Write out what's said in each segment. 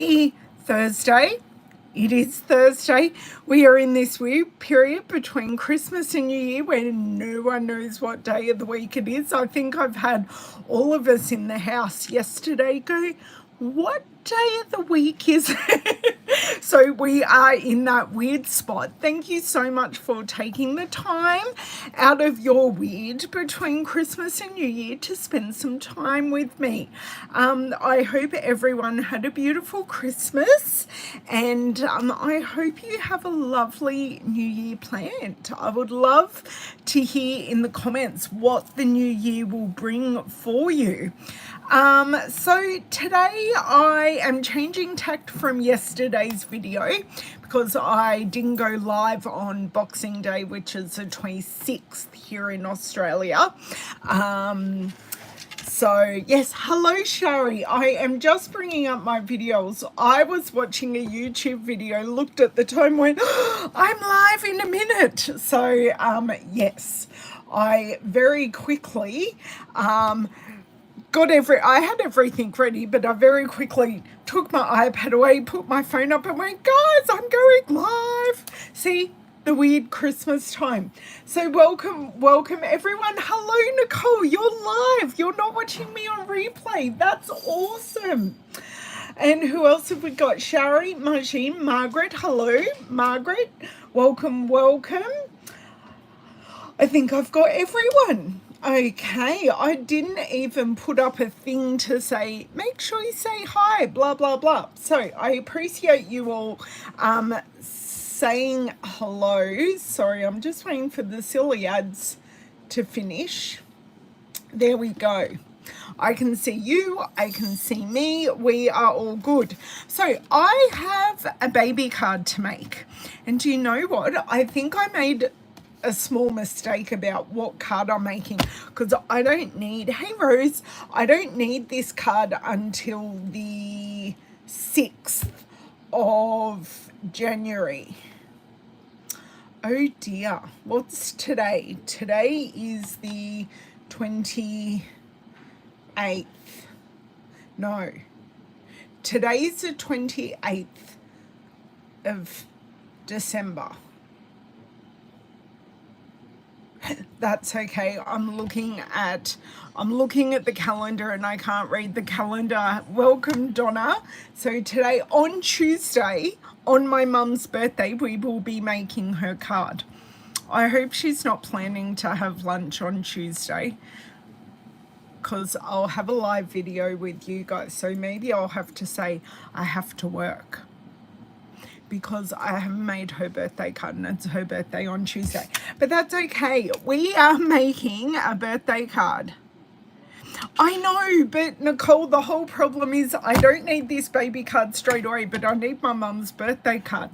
Thursday. It is Thursday. We are in this weird period between Christmas and New Year where no one knows what day of the week it is. I think I've had all of us in the house yesterday go, what day of the week is it? So we are in that weird spot. Thank you so much for taking the time out of your weird between Christmas and New Year to spend some time with me. I hope everyone had a beautiful Christmas, and I hope you have a lovely New Year planned. I would love to hear in the comments what the new year will bring for you. So today I am changing tact from yesterday's video because I didn't go live on Boxing Day, which is the 26th here in Australia. So yes, hello Shari. I am just bringing up my videos. I was watching a YouTube video, looked at the time, went, oh, I'm live in a minute. So yes, I very quickly I had everything ready, but I very quickly took my iPad away, put my phone up and went, guys, I'm going live. See, the weird Christmas time. So welcome everyone. Hello, Nicole, you're live. You're not watching me on replay. That's awesome. And who else have we got? Shari, Majin, Margaret. Hello, Margaret. Welcome. I think I've got everyone. Okay, I didn't even put up a thing to say, make sure you say hi, blah, blah, blah. So I appreciate you all saying hello. Sorry, I'm just waiting for the silly ads to finish. There we go. I can see you, I can see me, we are all good. So I have a baby card to make. And do you know what? I think I made a small mistake about what card I'm making, because I don't need, hey Rose, I don't need this card until the 6th of January. Oh dear, what's today? Today is the 28th. No, today's the 28th of December. That's okay. I'm looking at the calendar and I can't read the calendar. Welcome, Donna. So today, on Tuesday, on my mum's birthday, we will be making her card. I hope she's not planning to have lunch on Tuesday, because I'll have a live video with you guys. So maybe I'll have to say I have to work, because I haven't made her birthday card and it's her birthday on Tuesday. But that's okay. We are making a birthday card. I know, but Nicole, the whole problem is I don't need this baby card straight away, but I need my mum's birthday card.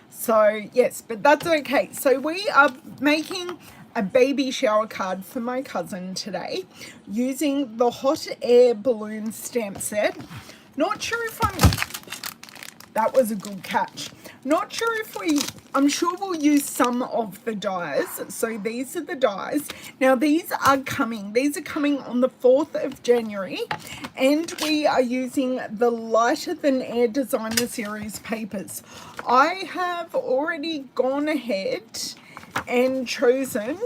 So yes, but that's okay. So we are making a baby shower card for my cousin today using the hot air balloon stamp set. Not sure if that was a good catch. Not sure if I'm sure we'll use some of the dies. So these are the dies. Now these are coming on the 4th of January, and we are using the Lighter Than Air Designer Series papers. I have already gone ahead and chosen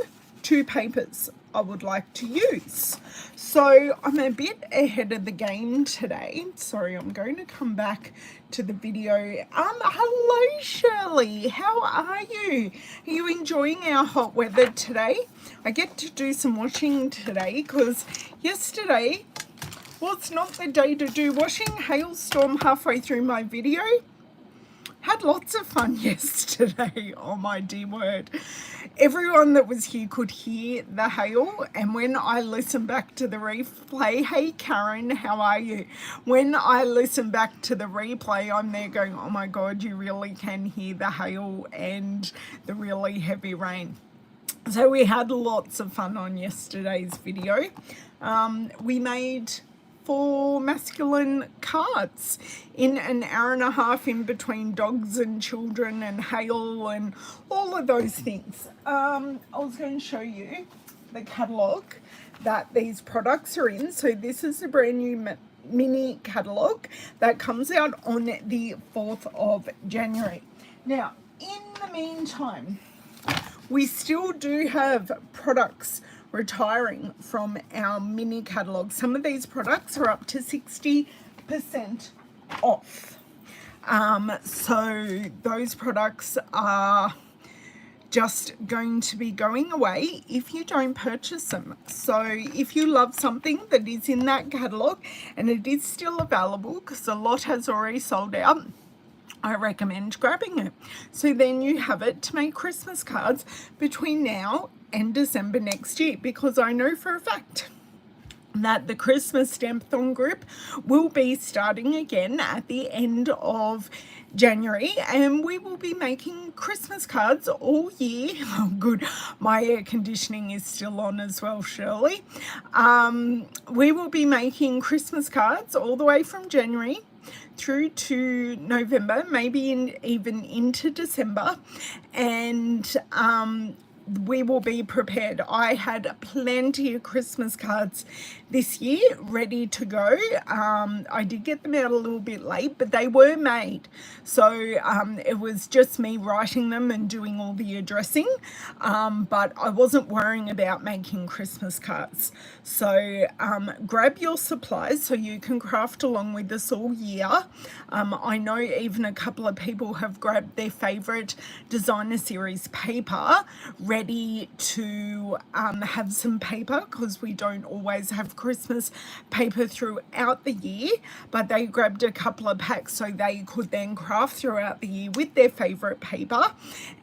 2 papers I would like to use. So I'm a bit ahead of the game today. Sorry, I'm going to come back to the video. Hello Shirley, how are you? Are you enjoying our hot weather today? I get to do some washing today because yesterday was not the day to do washing. Hailstorm halfway through my video. Had lots of fun yesterday. Oh my dear word. Everyone that was here could hear the hail, and when I listen back to the replay, hey Karen, how are you? When I listen back to the replay, I'm there going, oh my God, you really can hear the hail and the really heavy rain. So we had lots of fun on yesterday's video. We made 4 masculine cards in an hour and a half in between dogs and children and hail and all of those things. I was going to show you the catalogue that these products are in. So this is the brand new mini catalogue that comes out on the 4th of January. Now, in the meantime, we still do have products retiring from our mini catalogue. Some of these products are up to 60% off. So those products are just going to be going away if you don't purchase them. So if you love something that is in that catalogue and it is still available, because a lot has already sold out, I recommend grabbing it. So then you have it to make Christmas cards between now and December next year, because I know for a fact that the Christmas Stampathon group will be starting again at the end of January, and we will be making Christmas cards all year. Oh, good. My air conditioning is still on as well, Shirley. We will be making Christmas cards all the way from January through to November, maybe even into December, and we will be prepared. I had plenty of Christmas cards this year ready to go. I did get them out a little bit late, but they were made. So it was just me writing them and doing all the addressing, but I wasn't worrying about making Christmas cards. So grab your supplies so you can craft along with us all year. I know even a couple of people have grabbed their favorite designer series paper ready to have some paper, because we don't always have Christmas paper throughout the year, but they grabbed a couple of packs so they could then craft throughout the year with their favorite paper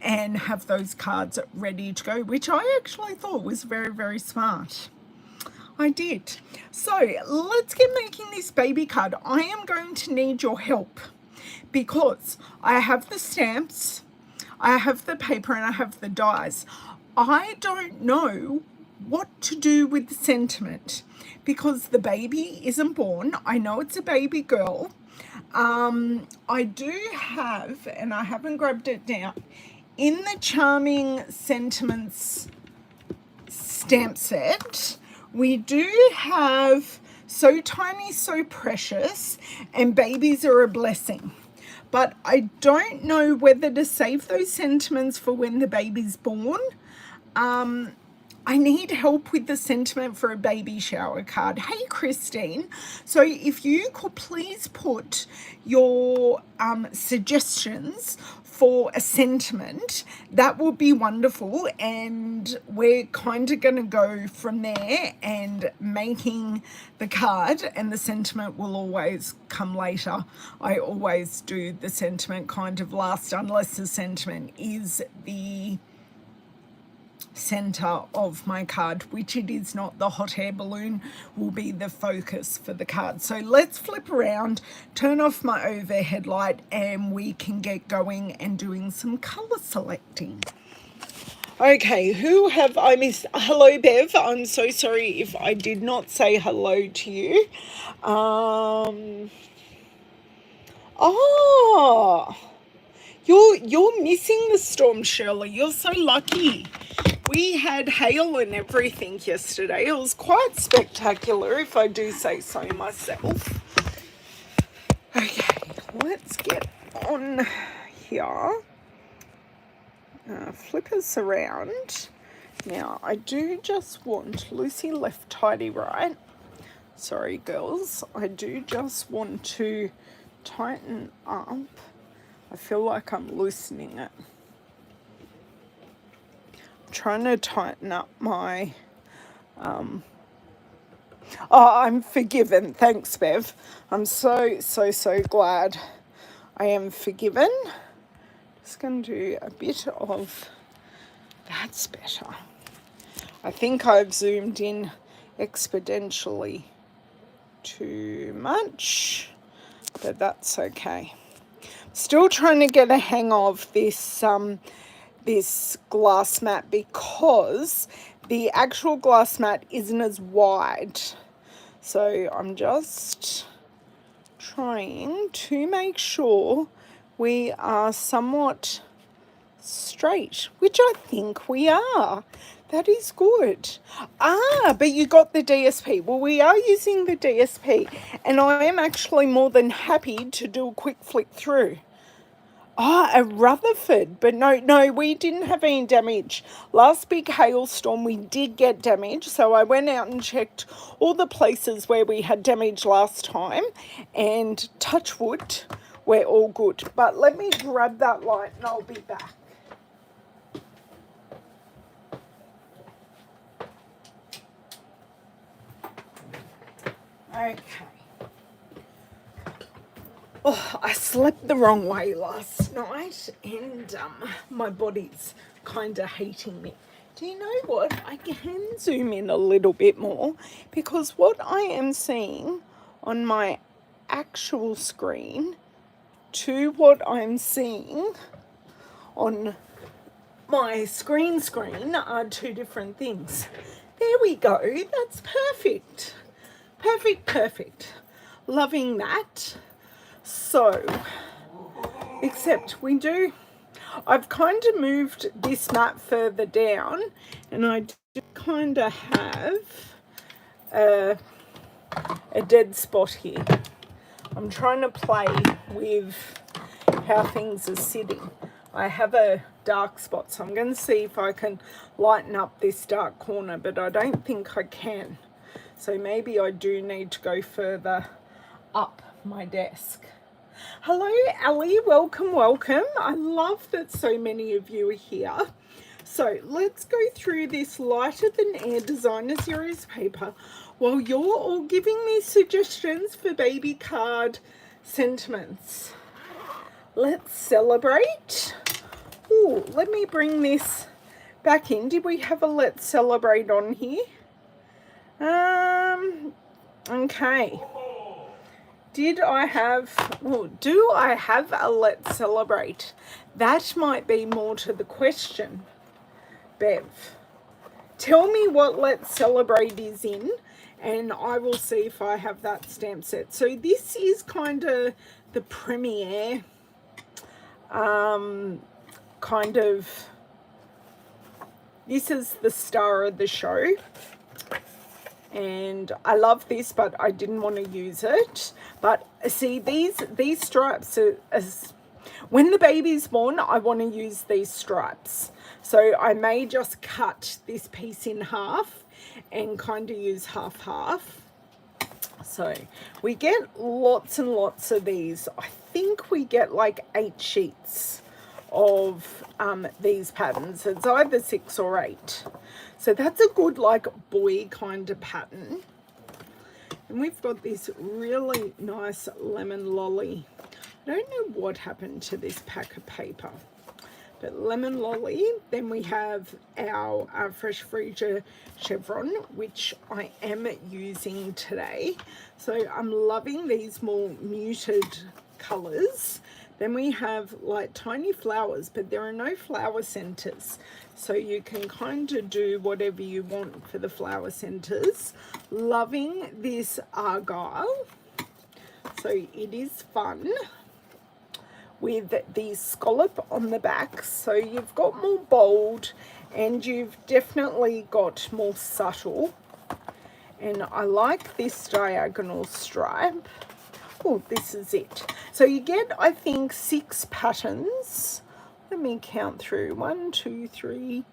and have those cards ready to go, which I actually thought was very, very smart. I did. So let's get making this baby card. I am going to need your help because I have the stamps, I have the paper, and I have the dies. I don't know what to do with the sentiment because the baby isn't born. I know it's a baby girl. I do have, and I haven't grabbed it down, in the Charming Sentiments stamp set, we do have So Tiny, So Precious and Babies Are a Blessing. But I don't know whether to save those sentiments for when the baby's born. I need help with the sentiment for a baby shower card. Hey, Christine. So if you could please put your suggestions for a sentiment, that would be wonderful. And we're kind of going to go from there and making the card, and the sentiment will always come later. I always do the sentiment kind of last, unless the sentiment is the center of my card, which it is not. The hot air balloon will be the focus for the card. So let's flip around, turn off my overhead light, and we can get going and doing some color selecting. Okay, who have I missed? Hello, Bev. I'm so sorry if I did not say hello to you. You're missing the storm, Shirley. You're so lucky. We had hail and everything yesterday. It was quite spectacular, if I do say so myself. Okay, let's get on here. Flip us around. Now, I do just want, Lucy left tidy right. Sorry, girls. I do just want to tighten up. I feel like I'm loosening it. Trying to tighten up my I'm forgiven. Thanks, Bev. I'm so glad I am forgiven. Just going to do a bit of, that's better. I think I've zoomed in exponentially too much, but that's okay. Still trying to get a hang of this this glass mat, because the actual glass mat isn't as wide. So I'm just trying to make sure we are somewhat straight, which I think we are. That is good. Ah, but you got the DSP. Well, we are using the DSP, and I am actually more than happy to do a quick flick through. Ah, a Rutherford, but no, we didn't have any damage. Last big hailstorm, we did get damage, so I went out and checked all the places where we had damage last time, and touch wood, we're all good. But let me grab that light and I'll be back. Okay. Oh, I slept the wrong way last night and my body's kind of hating me. Do you know what? I can zoom in a little bit more because what I am seeing on my actual screen to what I'm seeing on my screen are two different things. There we go. That's perfect. Perfect. Loving that. So, except I've kind of moved this map further down and I do kind of have a dead spot here. I'm trying to play with how things are sitting. I have a dark spot, so I'm going to see if I can lighten up this dark corner, but I don't think I can. So maybe I do need to go further up my desk. Hello, Ali. Welcome. I love that so many of you are here. So let's go through this lighter than air designer series paper while you're all giving me suggestions for baby card sentiments. Let's celebrate. Ooh, let me bring this back in. Did we have a let's celebrate on here? Okay. Do I have a let's celebrate? That might be more to the question. Bev, tell me what let's celebrate is in and I will see if I have that stamp set. So this is kind of the premiere this is the star of the show. And I love this, but I didn't want to use it. But see, these stripes are, when the baby's born, I want to use these stripes. So I may just cut this piece in half and kind of use half. So we get lots and lots of these. I think we get like 8 sheets of these patterns. It's either 6 or 8. So that's a good like boy kind of pattern. And we've got this really nice lemon lolly. I don't know what happened to this pack of paper, but lemon lolly. Then we have our fresh freezer chevron, which I am using today. So I'm loving these more muted colors. Then we have like tiny flowers, but there are no flower centers. So you can kind of do whatever you want for the flower centers. Loving this argyle. So it is fun with the scallop on the back. So you've got more bold and you've definitely got more subtle. And I like this diagonal stripe. Oh, this is it. So you get, I think, 6 patterns. Let me count through. 1, 2, 3,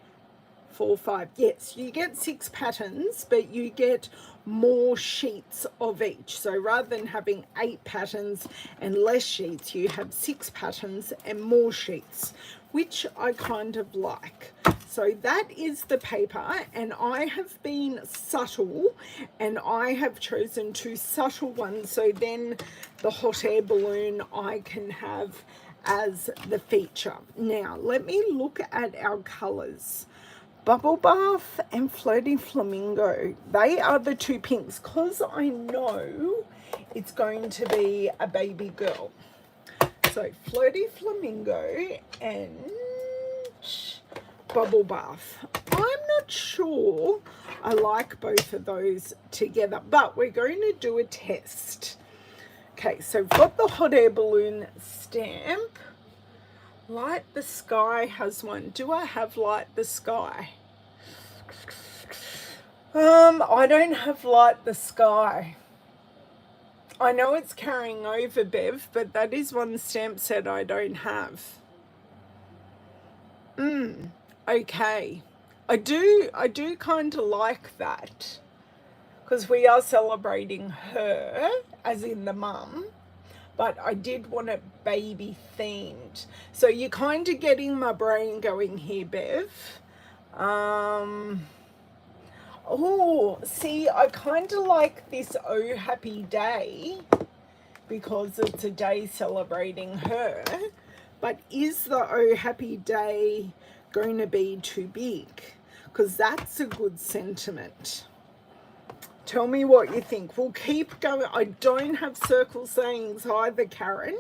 4, 5. Yes, you get 6 patterns, but you get more sheets of each. So rather than having 8 patterns and less sheets, you have 6 patterns and more sheets, which I kind of like. So that is the paper, and I have been subtle, and I have chosen 2 subtle ones, so then the hot air balloon I can have as the feature. Now let me look at our colors. Bubble Bath and Flirty Flamingo, they are the 2 pinks, because I know it's going to be a baby girl. So Flirty Flamingo and Bubble Bath. I'm not sure I like both of those together, but we're going to do a test. Okay, so we've got the hot air balloon stamp. Light the Sky has one. Do I have Light the Sky? I don't have Light the Sky. I know it's carrying over, Bev, but that is one stamp set I don't have. Okay. I do kind of like that, because we are celebrating her, as in the mum, but I did want it baby themed. So you're kind of getting my brain going here, Bev. Oh, see, I kind of like this Oh Happy Day because it's a day celebrating her. But is the Oh Happy Day going to be too big? Because that's a good sentiment. Tell me what you think. We'll keep going. I don't have circle sayings either, Karen.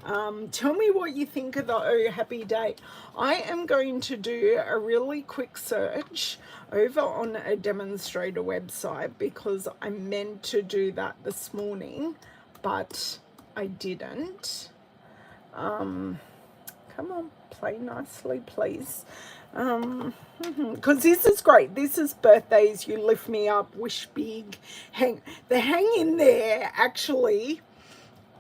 Tell me what you think of the Oh Happy Day. I am going to do a really quick search over on a Demonstrator website because I meant to do that this morning, but I didn't. Come on, play nicely, please. Because this is great. This is birthdays, you lift me up, wish big. The hang in there actually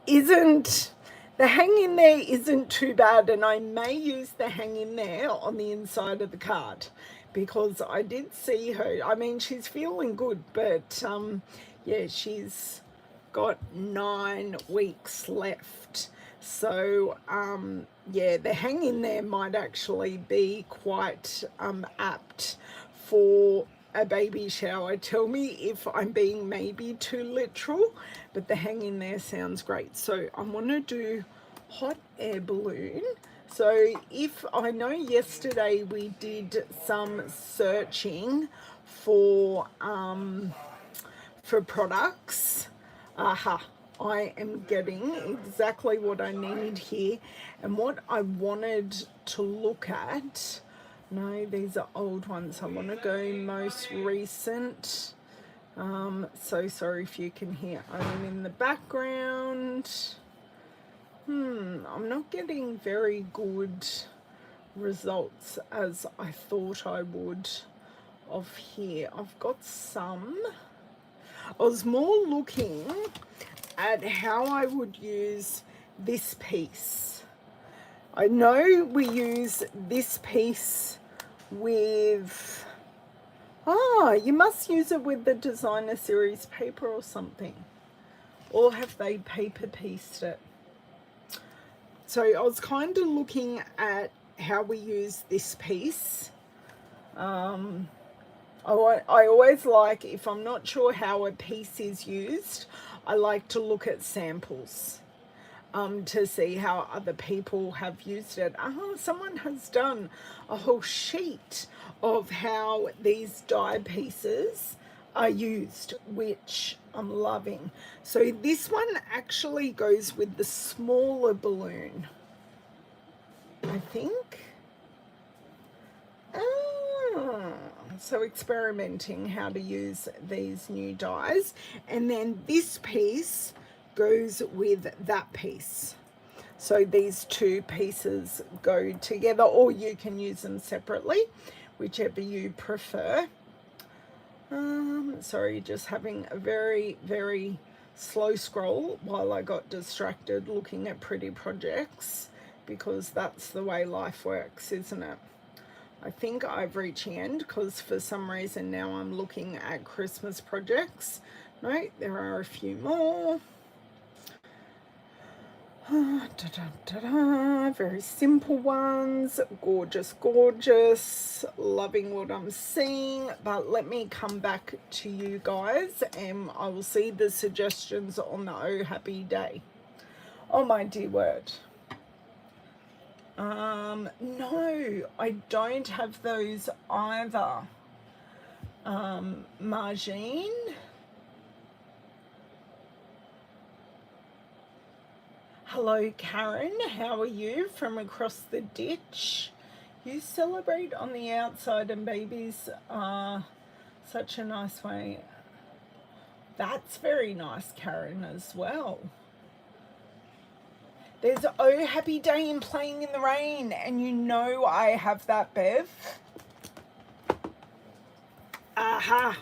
isn't, the hang in there isn't too bad, and I may use the hang in there on the inside of the card because I did see her. I mean, she's feeling good, but yeah, she's got 9 weeks left. So yeah, the hang in there might actually be quite apt for a baby shower. Tell me if I'm being maybe too literal, but the hang in there sounds great. So I want to do hot air balloon. So if I know yesterday we did some searching for products. Aha, I am getting exactly what I need here. And what I wanted to look at, no, these are old ones. I want to go most recent. So sorry if you can hear Owen in the background. I'm not getting very good results as I thought I would of here. I've got some. I was more looking at how I would use this piece. I know we use this piece with, you must use it with the designer series paper or something. Or have they paper pieced it? So I was kind of looking at how we use this piece. I always like, if I'm not sure how a piece is used, I like to look at samples to see how other people have used it. Someone has done a whole sheet of how these die pieces are used, which I'm loving. So this one actually goes with the smaller balloon, I think. So experimenting how to use these new dies, and then this piece goes with that piece. So these two pieces go together, or you can use them separately, whichever you prefer. Sorry, just having a very, very slow scroll while I got distracted looking at pretty projects, because that's the way life works, isn't it? I think I've reached the end because for some reason now I'm looking at Christmas projects. No, there are a few more. Very simple ones. Gorgeous, gorgeous. Loving what I'm seeing. But let me come back to you guys and I will see the suggestions on the Oh Happy Day. Oh my dear word. No, I don't have those either. Margine. Hello, Karen. How are you from across the ditch? You celebrate on the outside and babies are such a nice way. That's very nice, Karen, as well. There's Oh Happy Day in Playing in the Rain, and you know I have that, Bev. Aha!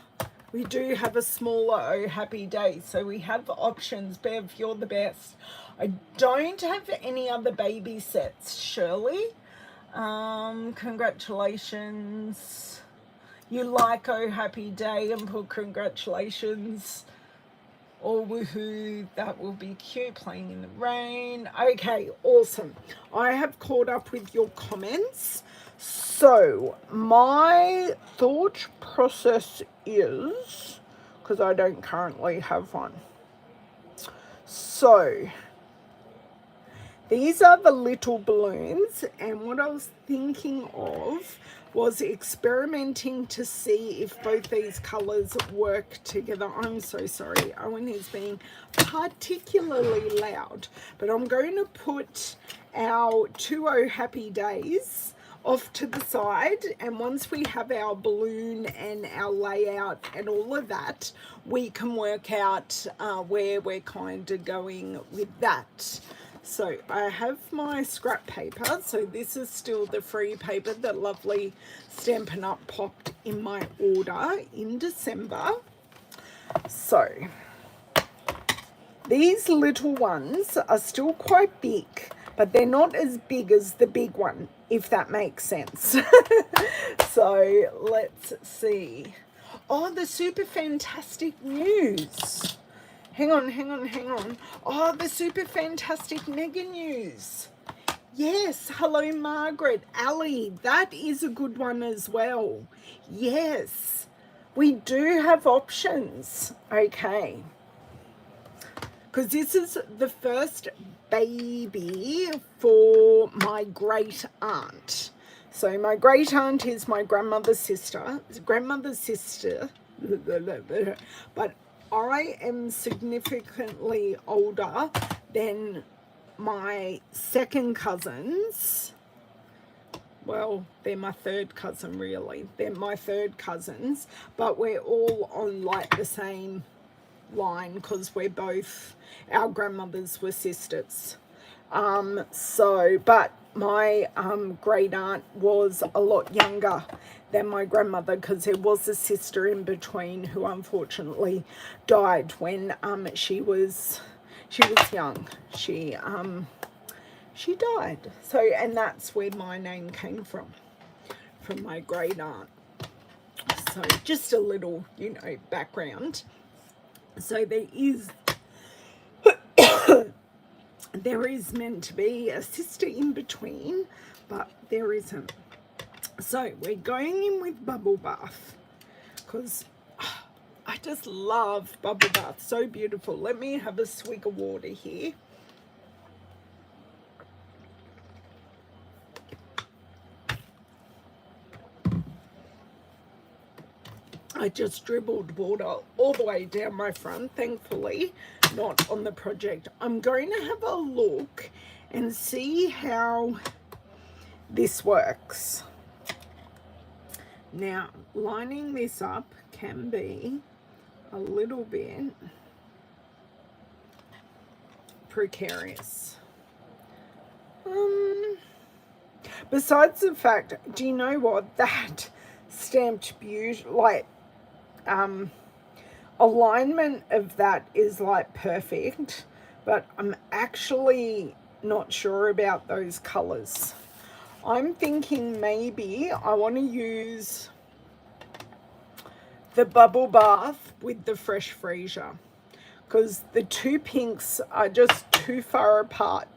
We do have a smaller Oh Happy Day, so we have options. Bev, you're the best. I don't have any other baby sets, Shirley. Congratulations. You like Oh Happy Day and put congratulations. Or woohoo, that will be cute, playing in the rain. Okay, awesome. I have caught up with your comments. So my thought process is, because I don't currently have one. So these are the little balloons, and what I was thinking of was experimenting to see if both these colors work together. I'm so sorry, Owen is being particularly loud, but I'm going to put our 2 Oh Happy Days off to the side, and once we have our balloon and our layout and all of that, we can work out where we're kind of going with that. So I have my scrap paper. So this is still the free paper that lovely Stampin' Up popped in my order in December. So these little ones are still quite big, but they're not as big as the big one, if that makes sense. So let's see. Oh, the super fantastic news. Hang on. Oh, the super fantastic mega news. Yes, hello Margaret. Ali, that is a good one as well. Yes, we do have options. Okay. Because this is the first baby for my great aunt. So my great aunt is my grandmother's sister. But I am significantly older than my second cousins. Well, they're my third cousin, really. They're my third cousins, but we're all on like the same line because we're both, our grandmothers were sisters. But my great aunt was a lot younger than my grandmother because there was a sister in between who unfortunately died when she was young. She died. So, and that's where my name came from my great aunt. So just a little, background. So there is meant to be a sister in between, but there isn't. So we're going in with bubble bath because I just love bubble bath. So beautiful. Let me have a swig of water here. I just dribbled water all the way down my front, thankfully not on the project. I'm going to have a look and see how this works. Now, lining this up can be a little bit precarious. Besides the fact, do you know what, that stamped beauty, like alignment of that is like perfect, but I'm actually not sure about those colors. I'm thinking maybe I want to use the bubble bath with the fresh freesia because the two pinks are just too far apart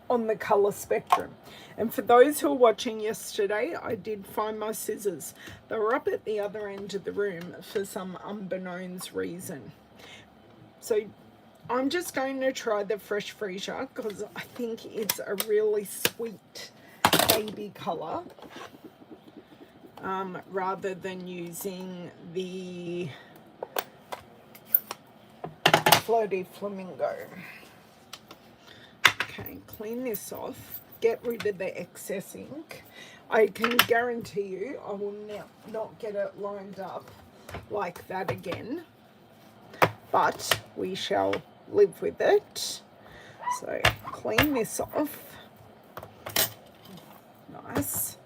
on the color spectrum. And for those who are watching yesterday, I did find my scissors. They were up at the other end of the room for some unbeknownst reason. So I'm just going to try the fresh freesia because I think it's a really sweet baby color, rather than using the Floaty Flamingo. Okay, clean this off, get rid of the excess ink. I can guarantee you I will not get it lined up like that again, but we shall live with it. So clean this off. Nice.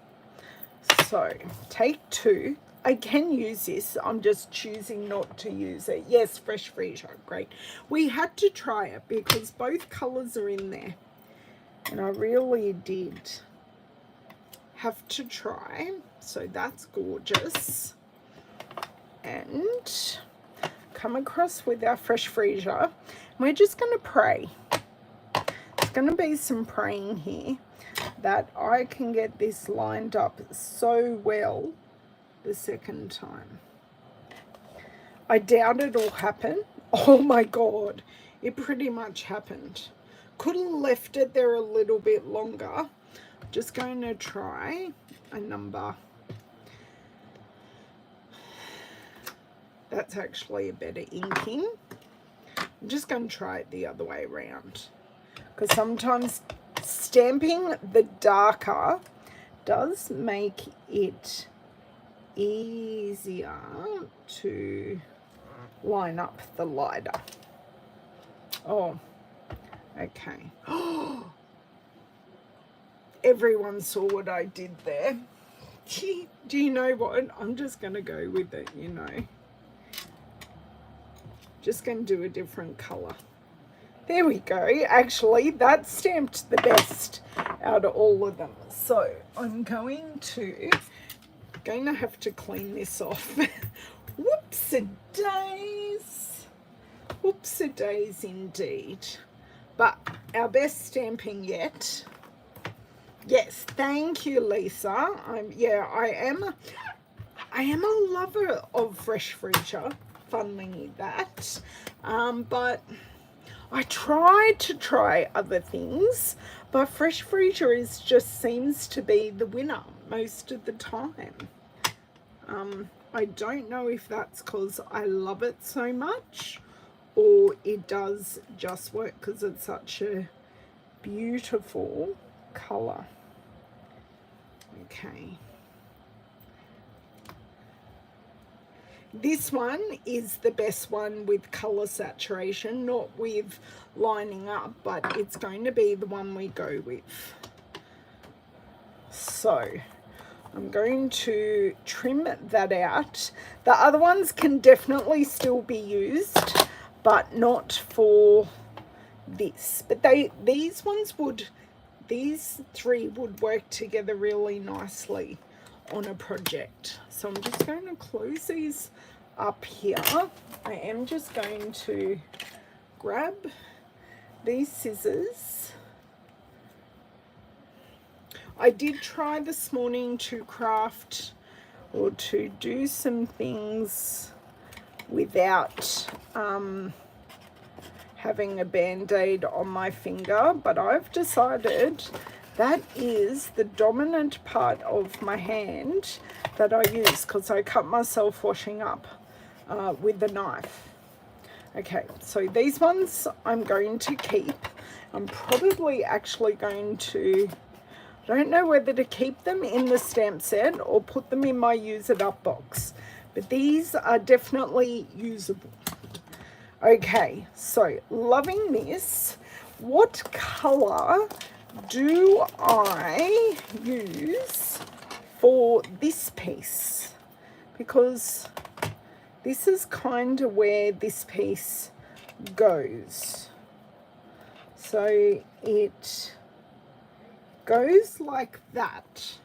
So take two I can use this. I'm just choosing not to use it. Yes, fresh freezer, great. We had to try it because both colours are in there. And I really did have to try. So that's gorgeous. And come across with our fresh freezer. We're just going to pray. There's going to be some praying here that I can get this lined up so well the second time. I doubt it'll happen. Oh my God, it pretty much happened. Could have left it there a little bit longer. Just going to try a number. That's actually a better inking. I'm just going to try it the other way around, because sometimes stamping the darker does make it easier to line up the lighter. Oh, okay. Everyone saw what I did there. Do you know what? I'm just going to go with it, you know. Just going to do a different colour. There we go. Actually, that stamped the best out of all of them. So I'm going to have to clean this off. Whoops-a-days. Whoops-a-days indeed. But our best stamping yet. Yes, thank you, Lisa. I am a lover of fresh freezer. Funnily that. But I tried to try other things, but fresh freezer just seems to be the winner most of the time. I don't know if that's because I love it so much, or it does just work because it's such a beautiful color. Okay. This one is the best one with color saturation, not with lining up, but it's going to be the one we go with. So I'm going to trim that out. The other ones can definitely still be used, but not for this. But these three would work together really nicely on a project. So I'm just going to close these up here. I am just going to grab these scissors. I did try this morning to craft or to do some things without having a band-aid on my finger, but I've decided that is the dominant part of my hand that I use, because I cut myself washing up with the knife. Okay, so these ones I'm going to keep. I'm probably actually going to, I don't know whether to keep them in the stamp set or put them in my use it up box, but these are definitely usable. Okay, so loving this. What color do I use for this piece? Because this is kind of where this piece goes. So it goes like that.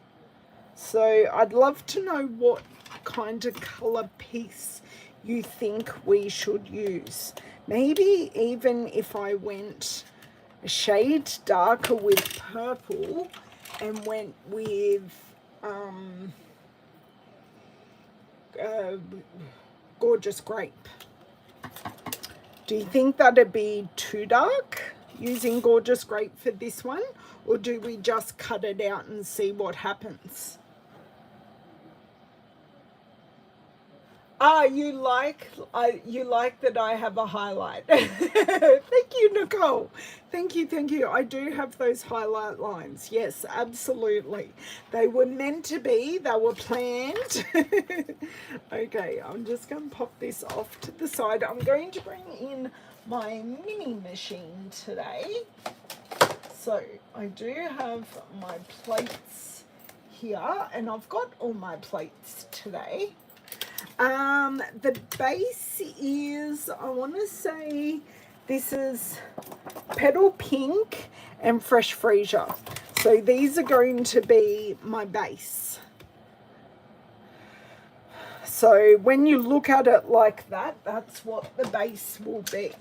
So I'd love to know what kind of color piece you think we should use. Maybe even if I went a shade darker with purple and went with Gorgeous Grape. Do you think that'd be too dark using Gorgeous Grape for this one, or do we just cut it out and see what happens? Ah, you like that I have a highlight. Thank you, Nicole. Thank you. I do have those highlight lines. Yes, absolutely. They were meant to be. They were planned. Okay, I'm just going to pop this off to the side. I'm going to bring in my mini machine today. So I do have my plates here, and I've got all my plates today. The base is, I want to say, this is Petal Pink and Fresh Freesia. So these are going to be my base. So when you look at it like that, that's what the base will be.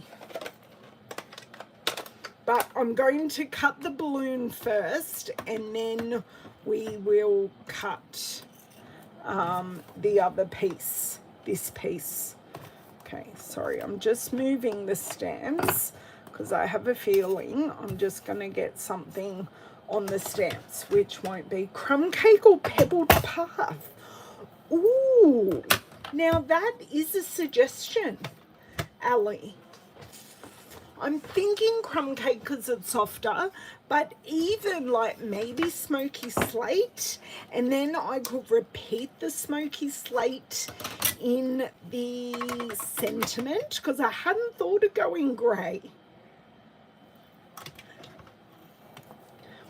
But I'm going to cut the balloon first, and then we will cut the other piece, this piece. Okay, sorry, I'm just moving the stamps because I have a feeling I'm just going to get something on the stamps, which won't be crumb cake or pebbled puff. Ooh, now that is a suggestion, Ali. I'm thinking crumb cake because it's softer, but even like maybe smoky slate, and then I could repeat the smoky slate in the sentiment because I hadn't thought of going grey.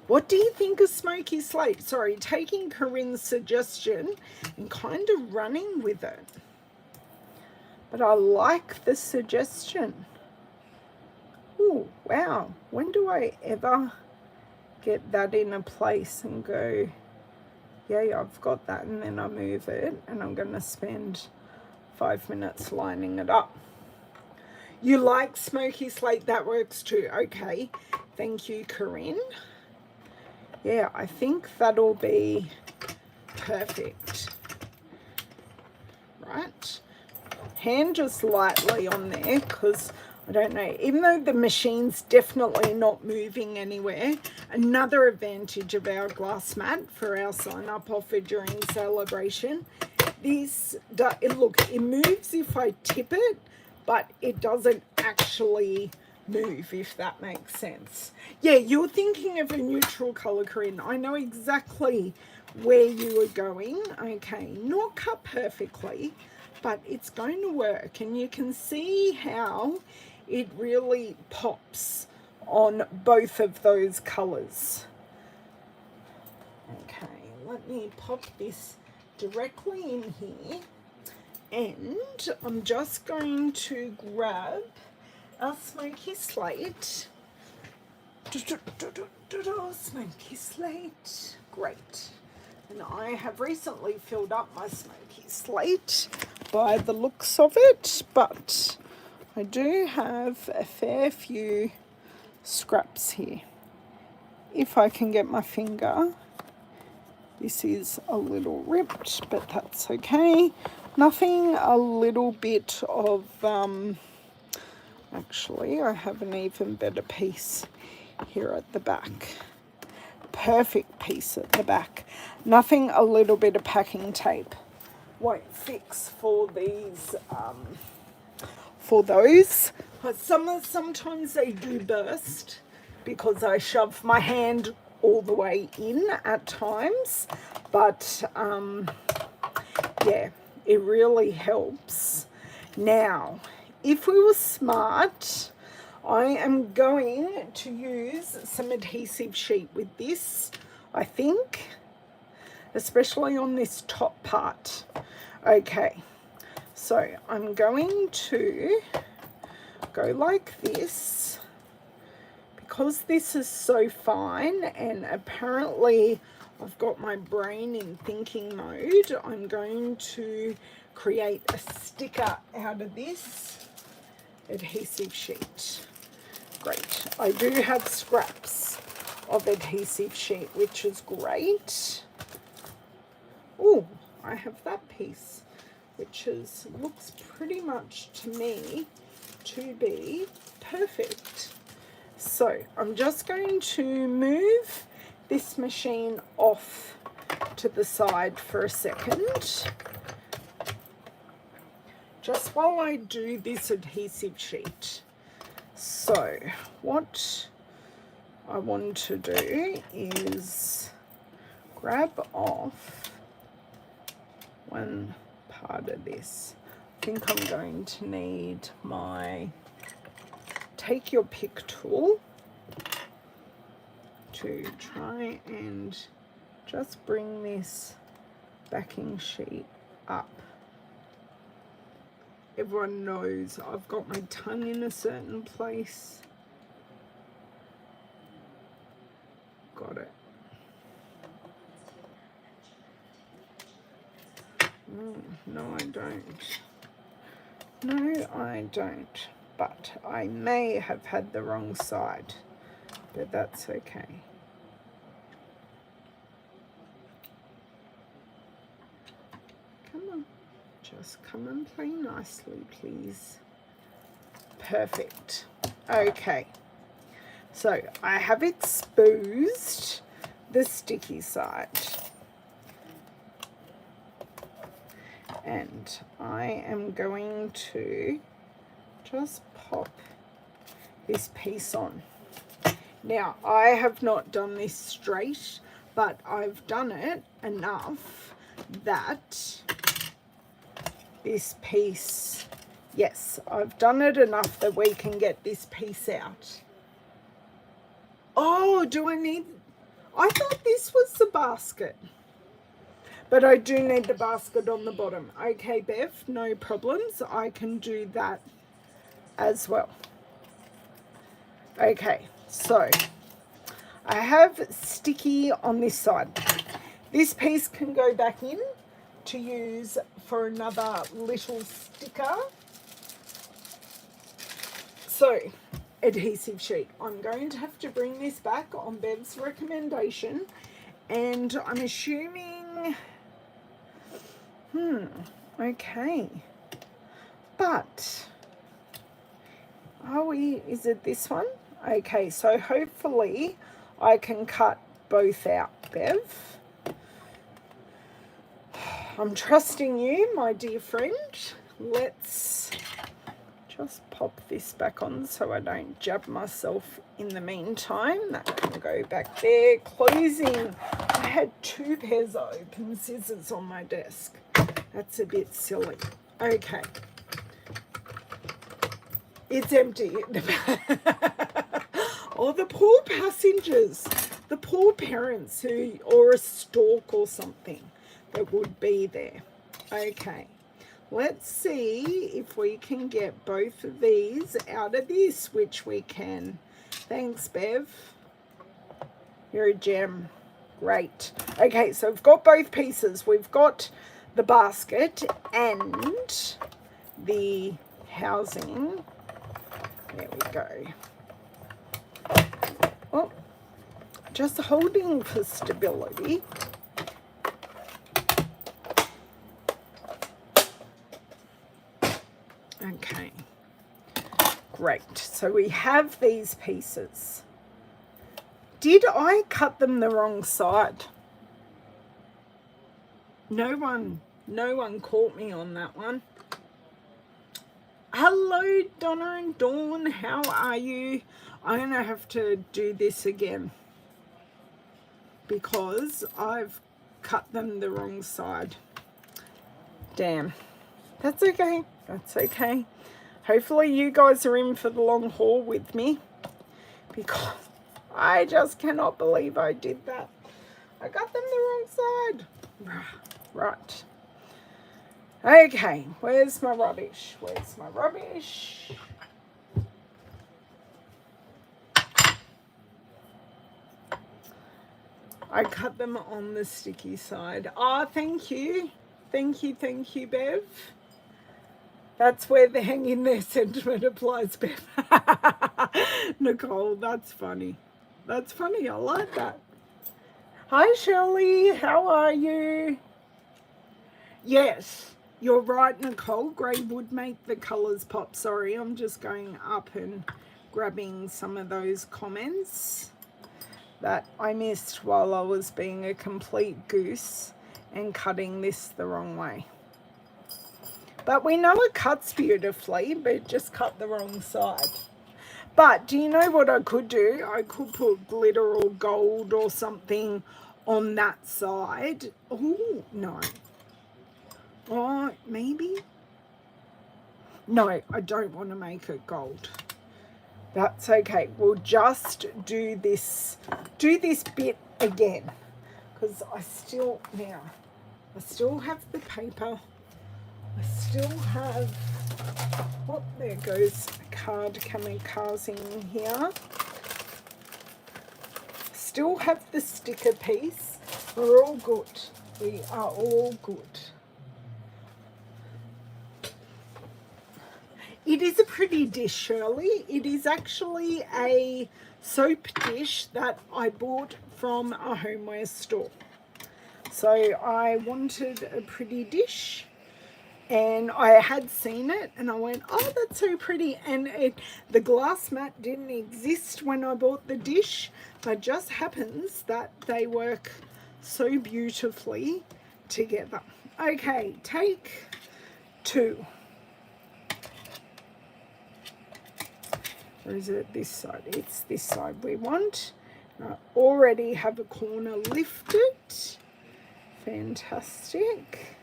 What do you think of smoky slate? Sorry, taking Corinne's suggestion and kind of running with it. But I like the suggestion. Oh, wow. When do I ever get that in a place and go, yeah, I've got that, and then I move it and I'm going to spend 5 minutes lining it up. You like smoky slate? That works too. Okay. Thank you, Corinne. Yeah, I think that'll be perfect. Right. Hand just lightly on there because I don't know, even though the machine's definitely not moving anywhere, another advantage of our glass mat for our sign up offer during celebration, this, look, it moves if I tip it, but it doesn't actually move, if that makes sense. Yeah, you're thinking of a neutral colour, Corinne. I know exactly where you are going. Okay, not cut perfectly, but it's going to work, and you can see how it really pops on both of those colours. Okay, let me pop this directly in here, and I'm just going to grab our smoky slate. Smoky slate, great. And I have recently filled up my smoky slate by the looks of it, but I do have a fair few scraps here. If I can get my finger, this is a little ripped, but that's okay. Nothing a little bit of, actually I have an even better piece here at the back. Perfect piece at the back. Nothing a little bit of packing tape won't fix for these, for those. Sometimes they do burst because I shove my hand all the way in at times, but yeah, it really helps. Now, if we were smart, I am going to use some adhesive sheet with this, I think, especially on this top part. Okay, so I'm going to go like this. Because this is so fine, and apparently I've got my brain in thinking mode, I'm going to create a sticker out of this adhesive sheet. Great. I do have scraps of adhesive sheet, which is great. Oh, I have that piece, which looks pretty much to me to be perfect. So I'm just going to move this machine off to the side for a second, just while I do this adhesive sheet. So what I want to do is grab off one part of this. I think I'm going to need my take your pick tool to try and just bring this backing sheet up everyone knows I've got my tongue in a certain place. Got it. No, I don't. No, I don't. But I may have had the wrong side. But that's okay. Come on. Just come and play nicely, please. Perfect. Okay. So I have exposed the sticky side. And I am going to just pop this piece on. Now, I have not done this straight, but I've done it enough that this piece, yes, I've done it enough that we can get this piece out. Oh, do I need, I thought this was the basket. But I do need the basket on the bottom. Okay, Bev, no problems. I can do that as well. Okay, so I have sticky on this side. This piece can go back in to use for another little sticker. So, adhesive sheet. I'm going to have to bring this back on Bev's recommendation. And I'm assuming... okay. But, is it this one? Okay, so hopefully I can cut both out, Bev. I'm trusting you, my dear friend. Let's just pop this back on so I don't jab myself in the meantime. That can go back there. Closing. I had 2 pairs of open scissors on my desk. That's a bit silly. Okay. It's empty. Oh, the poor passengers. The poor parents who, or a stork or something that would be there. Okay. Let's see if we can get both of these out of this, which we can. Thanks, Bev. You're a gem. Great. Okay, so we've got both pieces. We've got the basket and the housing. There we go. Oh, just holding for stability. Okay, great. So we have these pieces. Did I cut them the wrong side? No one caught me on that one. Hello, Donna and Dawn. How are you? I'm going to have to do this again because I've cut them the wrong side. Damn. That's okay. That's okay. Hopefully you guys are in for the long haul with me because I just cannot believe I did that. I got them the wrong side. Right. Okay, where's my rubbish? Where's my rubbish? I cut them on the sticky side. Oh, thank you. Thank you, Bev. That's where the hang in there sentiment applies, Bev. Nicole, that's funny. That's funny. I like that. Hi, Shirley. How are you? Yes, you're right, Nicole. Grey would make the colours pop. Sorry, I'm just going up and grabbing some of those comments that I missed while I was being a complete goose and cutting this the wrong way. But we know it cuts beautifully, but it just cut the wrong side. But do you know what I could do? I could put glitter or gold or something on that side. Oh, no. Oh, maybe? No, I don't want to make it gold. That's okay. We'll just do this bit again. Because I still have the paper. I still have Oh, there goes card kamikazing here. Still have the sticker piece. We're all good. We are all good. It is a pretty dish, Shirley. It is actually a soap dish that I bought from a homeware store. So I wanted a pretty dish, and I had seen it and I went, oh, that's so pretty. And the glass mat didn't exist when I bought the dish, but just happens that they work so beautifully together. Okay, take 2. Or is it this side? It's this side we want. I already have a corner lifted. Fantastic.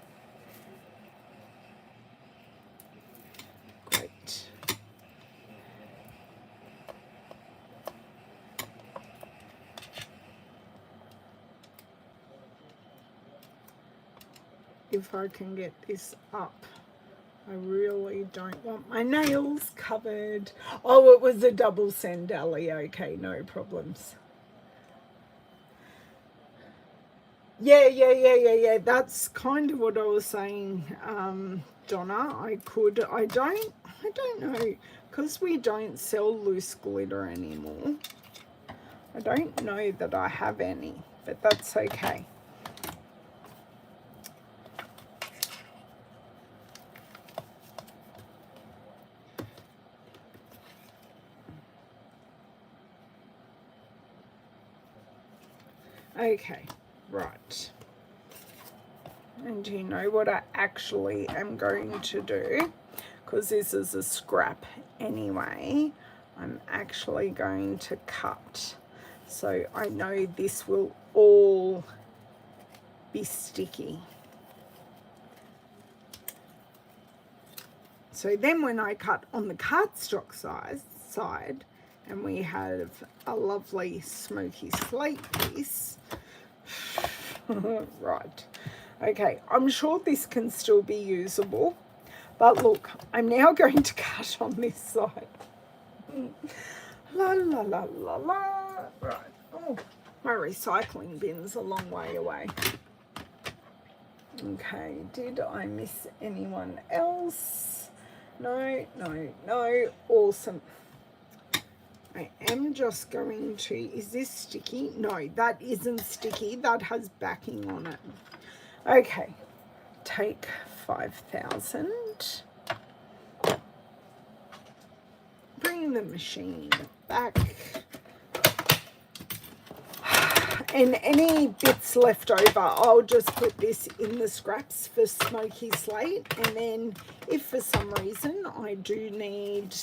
Great. If I can get this up. I really don't want my nails covered. Oh, it was a double sandali. Okay, no problems. Yeah. That's kind of what I was saying, Donna. I don't know, because we don't sell loose glitter anymore. I don't know that I have any, but that's okay. Okay, right. And do you know what I actually am going to do? Because this is a scrap anyway, I'm actually going to cut. So I know this will all be sticky. So then when I cut on the cardstock side, and we have a lovely smoky slate piece. Right. Okay, I'm sure this can still be usable. But look, I'm now going to cut on this side. La la la la la. Right. Oh, my recycling bin's a long way away. Okay, did I miss anyone else? No. Awesome. I am just going to, is this sticky? No, that isn't sticky. That has backing on it. Okay, take 5,000. Bring the machine back. And any bits left over, I'll just put this in the scraps for smoky slate. And then if for some reason I do need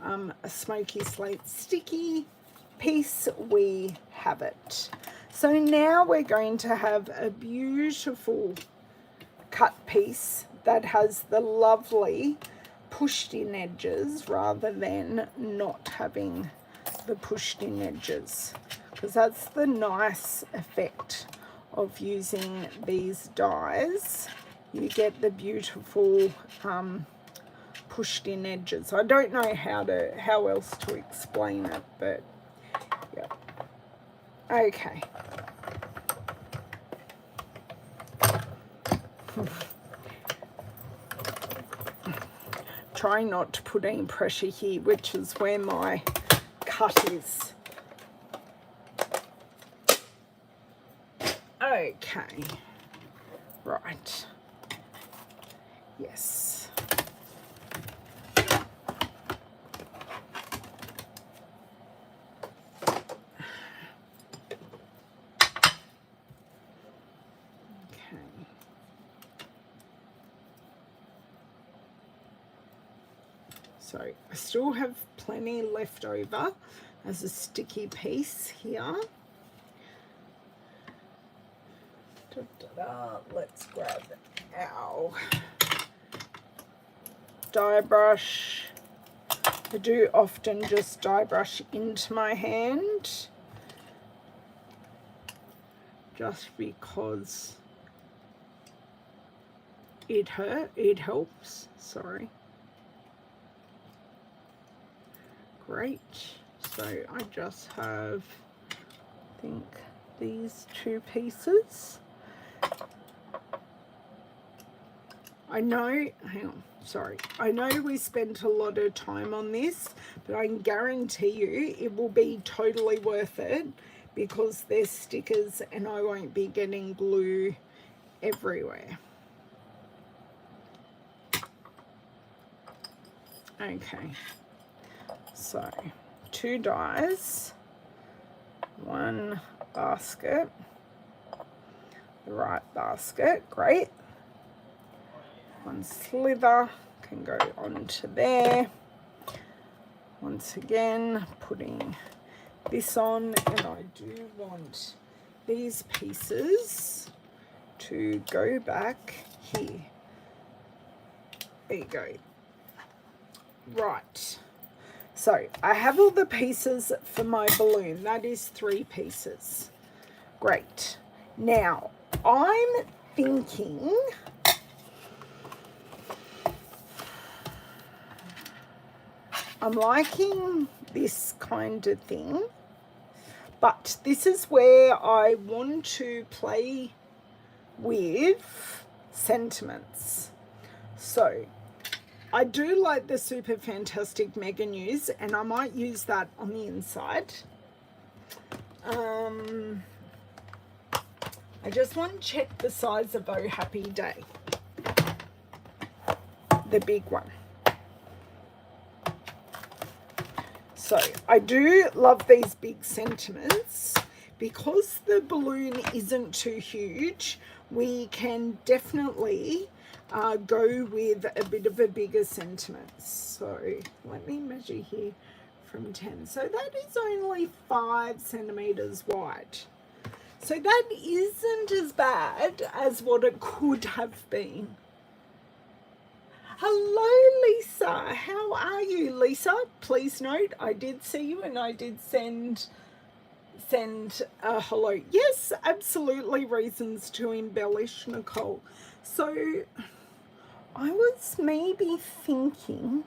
a smoky slate sticky piece, we have it. So now we're going to have a beautiful cut piece that has the lovely pushed in edges rather than not having the pushed in edges, because that's the nice effect of using these dies. You get the beautiful pushed in edges. I don't know how else to explain it, but yeah. Okay. Try not to put any pressure here, which is where my cut is. Okay. Right. Yes. So I still have plenty left over as a sticky piece here. Let's grab our die brush. I do often just die brush into my hand, just because it helps. Sorry. Great. So I just have, I think, these 2 pieces. I know, hang on, sorry. I know we spent a lot of time on this, but I can guarantee you it will be totally worth it because they're stickers and I won't be getting glue everywhere. Okay, so 2 dies, 1 basket, the right basket, great. 1 slither can go onto there. Once again, putting this on, and I do want these pieces to go back here. There you go. Right. So I have all the pieces for my balloon. That is 3 pieces. Great. Now, I'm thinking I'm liking this kind of thing, but this is where I want to play with sentiments. So I do like the Super Fantastic Mega News, and I might use that on the inside. I just want to check the size of Oh Happy Day, the big one. So I do love these big sentiments. Because the balloon isn't too huge, we can definitely go with a bit of a bigger sentiment. So let me measure here from 10. So that is only 5 centimeters wide. So that isn't as bad as what it could have been. Hello, Lisa. How are you, Lisa? Please note, I did see you and I did send a hello. Yes, absolutely reasons to embellish, Nicole. So I was maybe thinking,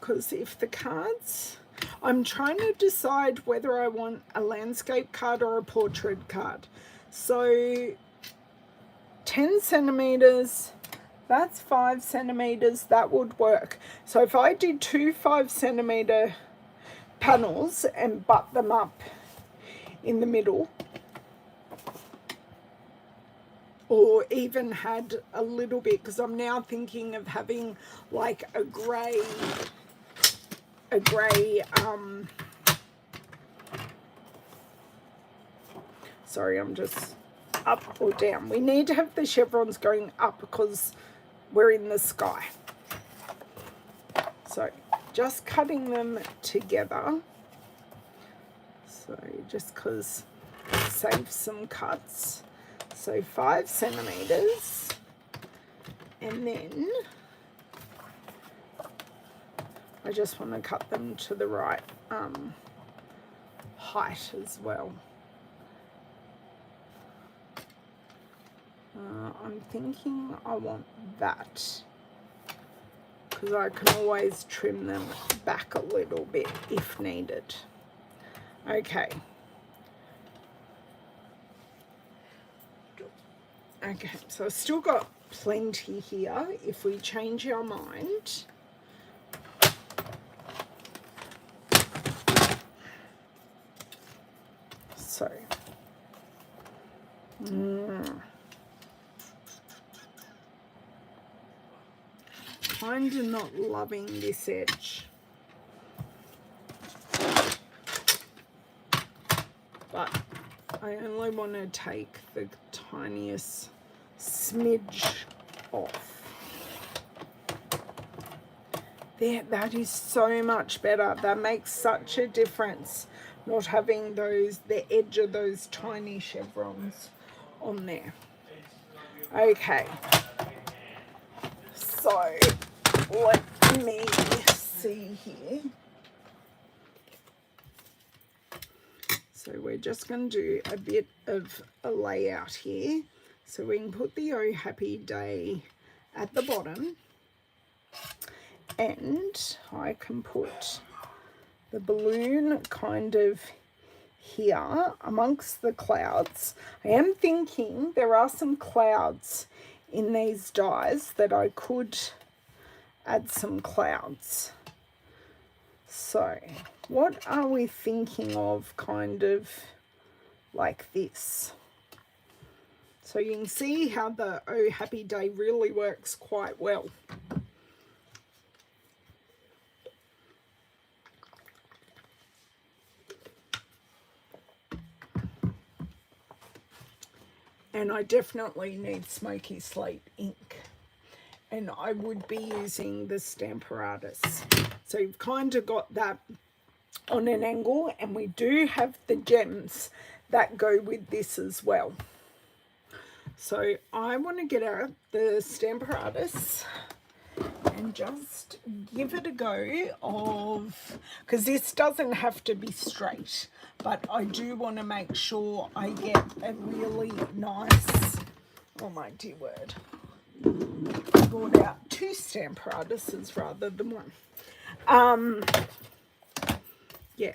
because if the cards, I'm trying to decide whether I want a landscape card or a portrait card. So 10 centimeters, that's 5 centimeters, that would work. So if I did 2 5-centimeter panels and butt them up in the middle, or even had a little bit, because I'm now thinking of having like a grey, sorry, I'm just up or down. We need to have the chevrons going up because we're in the sky. So just cutting them together. So just because it saves some cuts. So 5 centimeters. And then I just want to cut them to the right height as well. I'm thinking I want that because I can always trim them back a little bit if needed. Okay. Okay, so I've still got plenty here if we change our mind. So, kind of not loving this edge, but I only want to take the tiniest smidge off. There, that is so much better. That makes such a difference, not having the edge of those tiny chevrons on there. Okay, so let me see here. So we're just going to do a bit of a layout here. So we can put the Oh Happy Day at the bottom. and I can put the balloon kind of here amongst the clouds. I am thinking there are some clouds in these dies that I could add some clouds. So what are we thinking of, kind of like this? So you can see how the Oh Happy Day really works quite well. And I definitely need smoky slate ink. And I would be using the Stamparatus. So you've kind of got that on an angle, and we do have the gems that go with this as well. So I want to get out the Stamparatus and just give it a go of, because this doesn't have to be straight, but I do want to make sure I get a really nice, oh my dear word, I brought out 2 Stamparatuses rather than one. Yeah,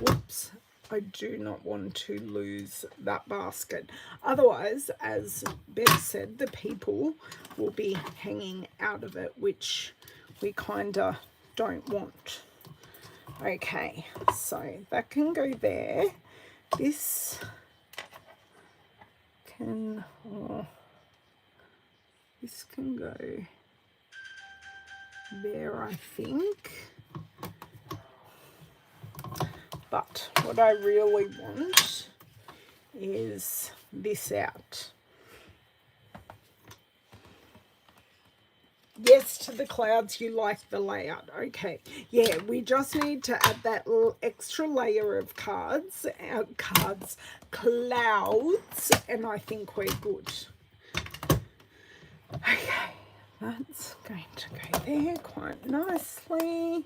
whoops, I do not want to lose that basket. Otherwise, as Bev said, the people will be hanging out of it, which we kind of don't want. Okay, so that can go there. This can, this can go there, I think. But what I really want is this out. Yes, to the clouds, you like the layout. Okay, yeah, we just need to add that little extra layer of clouds, and I think we're good. Okay, that's going to go there quite nicely.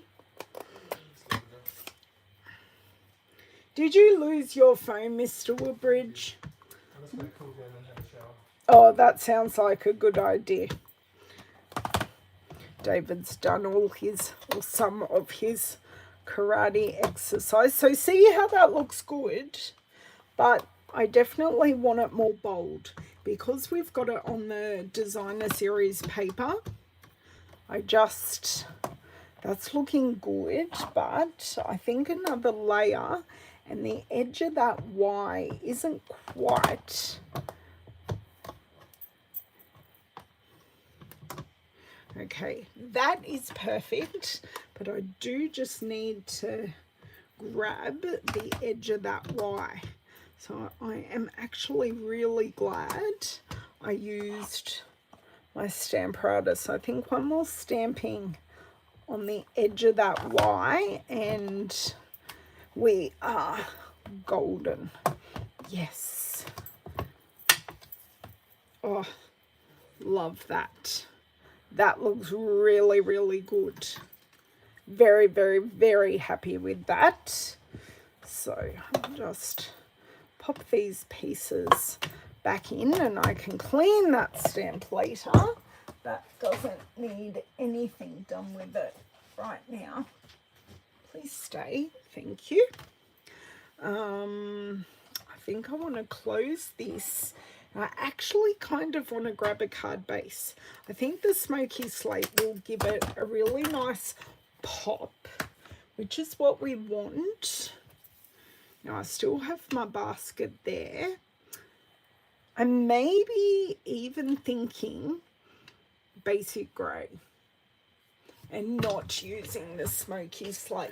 Did you lose your phone, Mr. Woodbridge? I'm just going to cool down and have a shower. Oh, that sounds like a good idea. David's done all his, or some of his karate exercise. So see how that looks good? But I definitely want it more bold. Because we've got it on the designer series paper, that's looking good, but I think another layer, and the edge of that Y isn't quite. Okay, that is perfect, but I do just need to grab the edge of that Y. So I am actually really glad I used my Stamparatus. I think one more stamping on the edge of that Y and we are golden. Yes. Oh, love that. That looks really, really good. Very, very, very happy with that. So I'll just pop these pieces back in and I can clean that stamp later. That doesn't need anything done with it right now. Please stay. Thank you. I think I want to close this. I actually kind of want to grab a card base. I think the smoky slate will give it a really nice pop, which is what we want. Now I still have my basket there. I'm maybe even thinking basic grey and not using the smoky slate,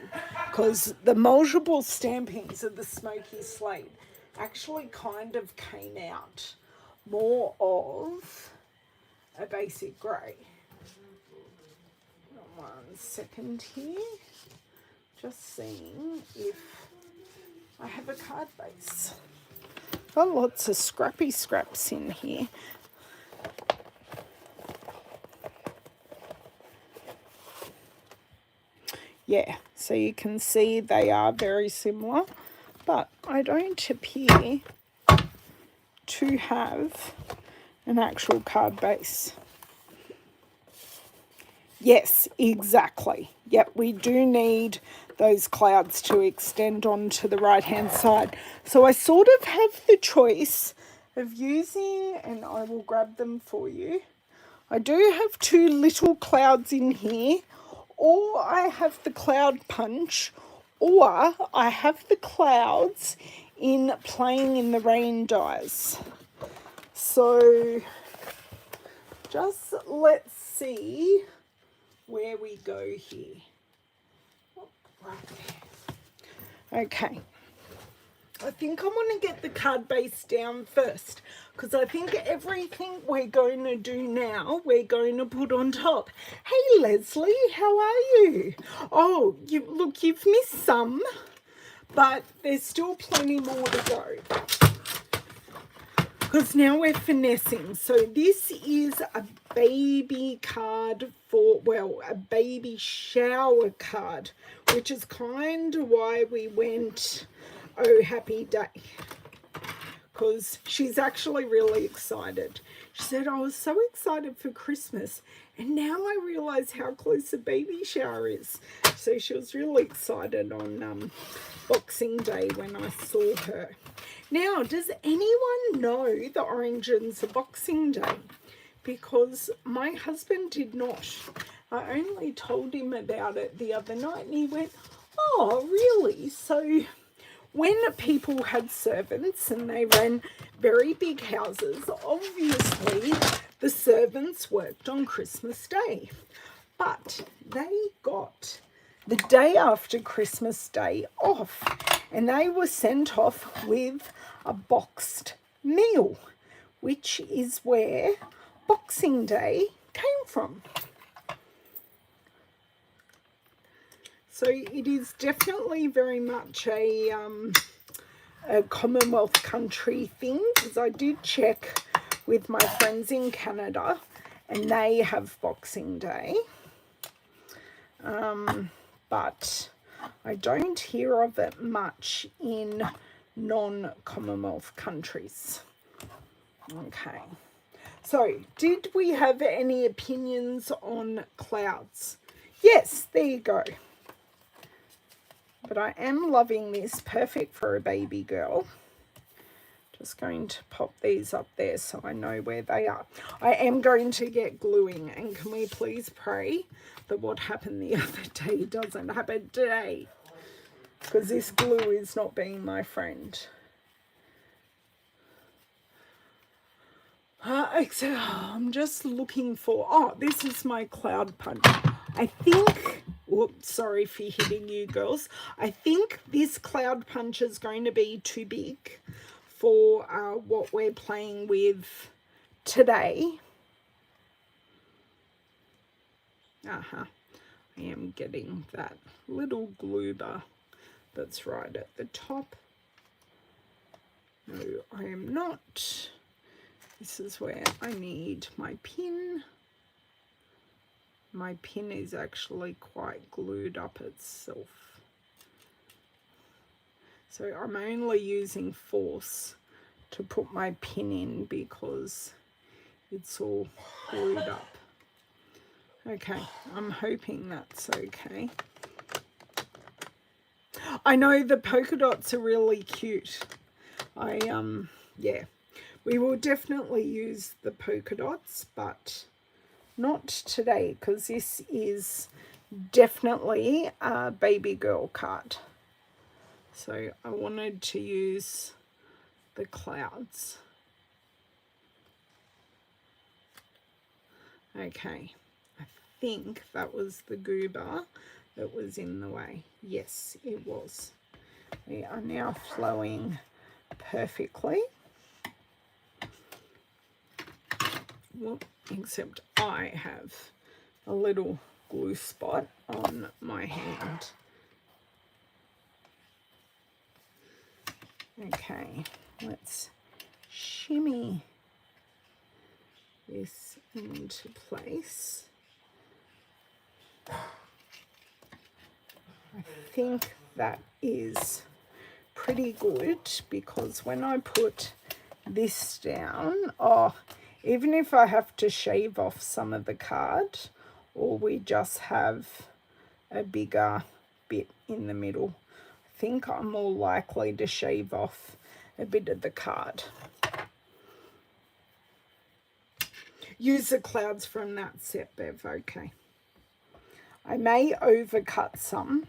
because the multiple stampings of the smoky slate actually kind of came out more of a basic grey. 1 second here, just seeing if I have a card base. Got lots of scrappy scraps in here. Yeah, so you can see they are very similar, but I don't appear to have an actual card base. Yes, exactly. Yep, we do need those clouds to extend onto the right-hand side. So I sort of have the choice of using, and I will grab them for you. I do have two little clouds in here, or I have the cloud punch, or I have the clouds in playing in the rain dies. So just let's see where we go here. Right there. Okay. I think I want to get the card base down first, because I think everything we're going to do now, we're going to put on top. Hey, Leslie, how are you? Oh, look, you've missed some, but there's still plenty more to go. Because now we're finessing. So this is a baby card for, well, a baby shower card, which is kind of why we went, oh, happy day. Because she's actually really excited. She said, I was so excited for Christmas, and now I realise how close the baby shower is. So she was really excited on Boxing Day when I saw her. Now, does anyone know the origins of Boxing Day? Because my husband did not. I only told him about it the other night, and he went, oh, really? So when people had servants and they ran very big houses, obviously the servants worked on Christmas Day. But they got the day after Christmas Day off, and they were sent off with a boxed meal, which is where Boxing Day came from. So it is definitely very much a Commonwealth country thing, because I did check with my friends in Canada and they have Boxing Day. But I don't hear of it much in non-Commonwealth countries. Okay. So, did we have any opinions on clouds? Yes, there you go. But I am loving this. Perfect for a baby girl. Just going to pop these up there so I know where they are. I am going to get gluing, and can we please pray that what happened the other day doesn't happen today, because this glue is not being my friend. I'm just looking for, oh, this is my cloud punch. I think, whoops, sorry for hitting you girls. I think this cloud punch is going to be too big for what we're playing with today. I am getting that little glue bar that's right at the top. No, I am not. This is where I need my pin. My pin is actually quite glued up itself. So I'm only using force to put my pin in because it's all glued up. Okay, I'm hoping that's okay. I know the polka dots are really cute. Yeah, we will definitely use the polka dots, but not today, because this is definitely a baby girl card. So I wanted to use the clouds. Okay, I think that was the goober that was in the way. Yes, it was. We are now flowing perfectly. Well, except I have a little glue spot on my hand. Okay, let's shimmy this into place. I think that is pretty good, because when I put this down, even if I have to shave off some of the card, or we just have a bigger bit in the middle. I think I'm more likely to shave off a bit of the card. Use the clouds from that set, Bev, okay. I may overcut some,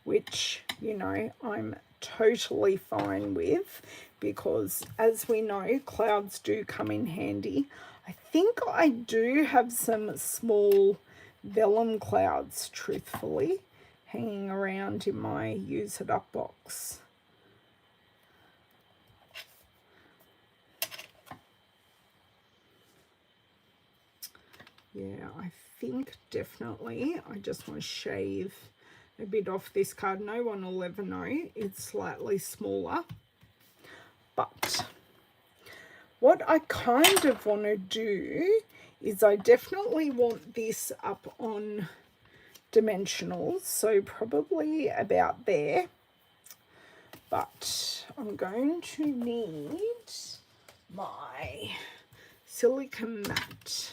which, you know, I'm totally fine with, because as we know, clouds do come in handy. I think I do have some small vellum clouds, truthfully, hanging around in my use it up box. Yeah, I think definitely I just want to shave a bit off this card. No one will ever know it's slightly smaller. But what I kind of want to do is I definitely want this up on dimensionals, so probably about there. But I'm going to need my silicone mat.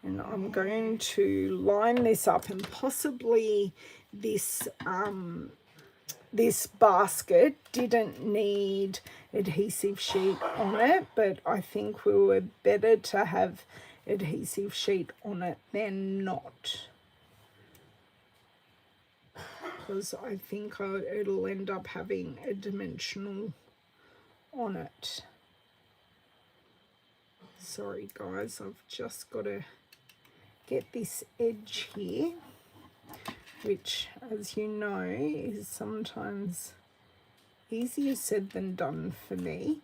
And I'm going to line this up, and possibly this this basket didn't need adhesive sheet on it, but I think we were better to have adhesive sheet on it than not, because I think it'll end up having a dimensional on it. Sorry guys, I've just got to get this edge here, which, as you know, is sometimes easier said than done for me.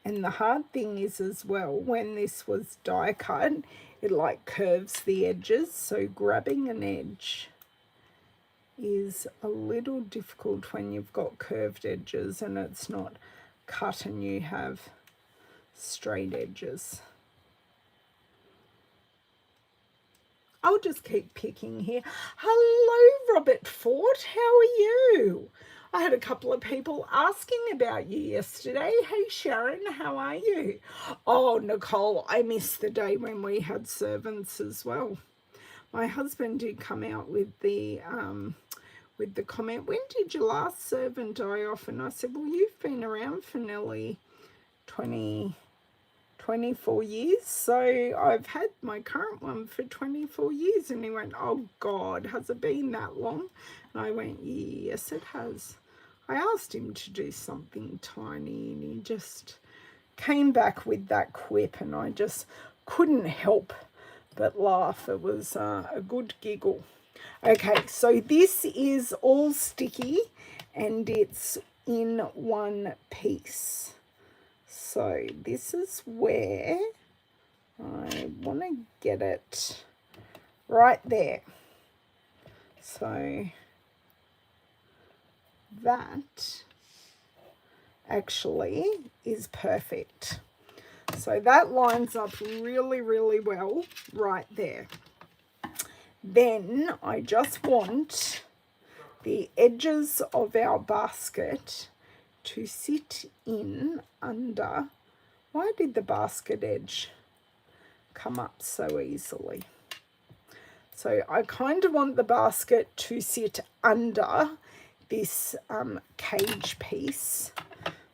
And the hard thing is as well, when this was die cut, it like curves the edges, so grabbing an edge is a little difficult when you've got curved edges and it's not cut and you have straight edges. I'll just keep picking here. Hello, Robert Ford. How are you? I had a couple of people asking about you yesterday. Hey, Sharon, how are you? Oh, Nicole, I missed the day when we had servants as well. My husband did come out with the comment, when did your last servant die off? And I said, well, you've been around for nearly 24 years, so I've had my current one for 24 years. And he went, oh God, has it been that long? And I went, yes, it has. I asked him to do something tiny and he just came back with that quip, and I just couldn't help but laugh. It was a good giggle. Okay, so this is all sticky and it's in one piece. So this is where I want to get it right there. So that actually is perfect. So that lines up really, really well right there. Then I just want the edges of our basket to sit in under. Why did the basket edge come up so easily? So I kind of want the basket to sit under this cage piece.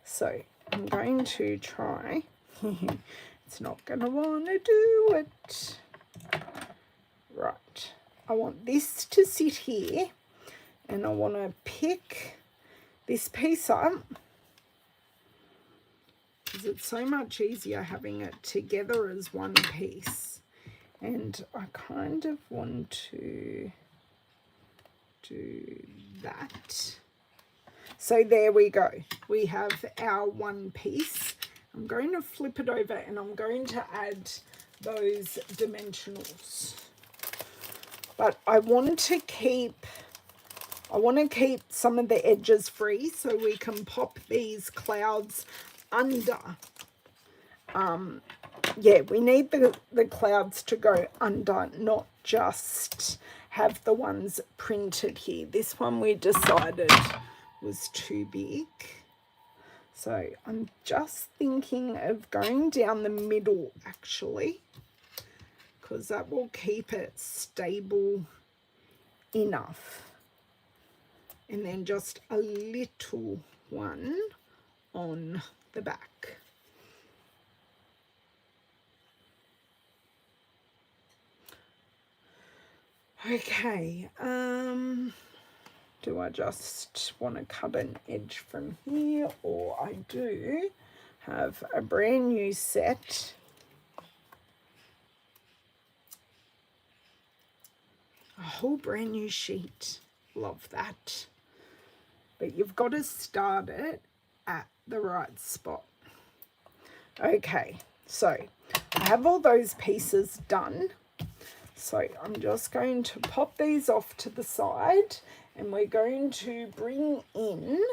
So I'm going to try. It's not going to want to do it. Right. I want this to sit here, and I want to pick this piece up, because it's so much easier having it together as one piece. And I kind of want to do that. So there we go. We have our one piece. I'm going to flip it over and I'm going to add those dimensionals. But I want to keep some of the edges free so we can pop these clouds under. Yeah, we need the clouds to go under, not just have the ones printed here. This one we decided was too big. So I'm just thinking of going down the middle, actually. because that will keep it stable enough. And then just a little one on the back. Okay, do I just want to cut an edge from here, or I do have a brand new set. A whole brand new sheet. Love that. But you've got to start it at the right spot. Okay, so I have all those pieces done. So I'm just going to pop these off to the side, and we're going to bring in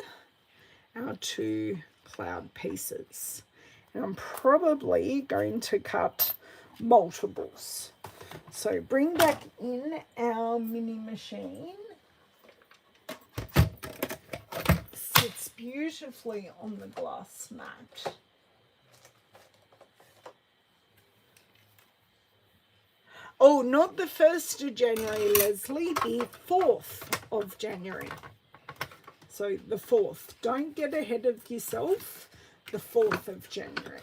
our 2 cloud pieces. And I'm probably going to cut multiples. So bring back in our mini machine. Sits beautifully on the glass mat. Oh, not the 1st of January, Leslie, the 4th of January. So the 4th. Don't get ahead of yourself. The 4th of January.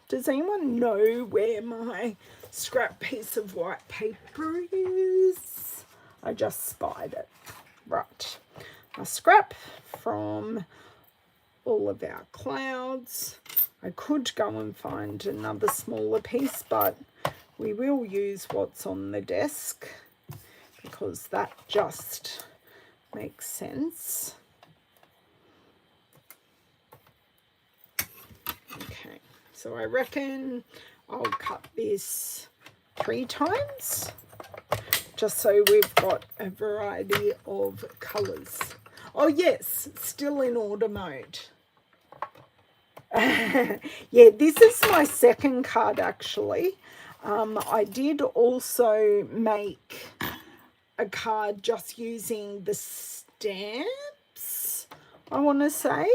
Does anyone know where my scrap piece of white paper is? I just spied it. Right. A scrap from all of our clouds. I could go and find another smaller piece, but we will use what's on the desk because that just makes sense. Okay, so I reckon I'll cut this 3 times just so we've got a variety of colours. Oh yes, still in order mode. Yeah, this is my second card actually. I did also make a card just using the stamps, I want to say.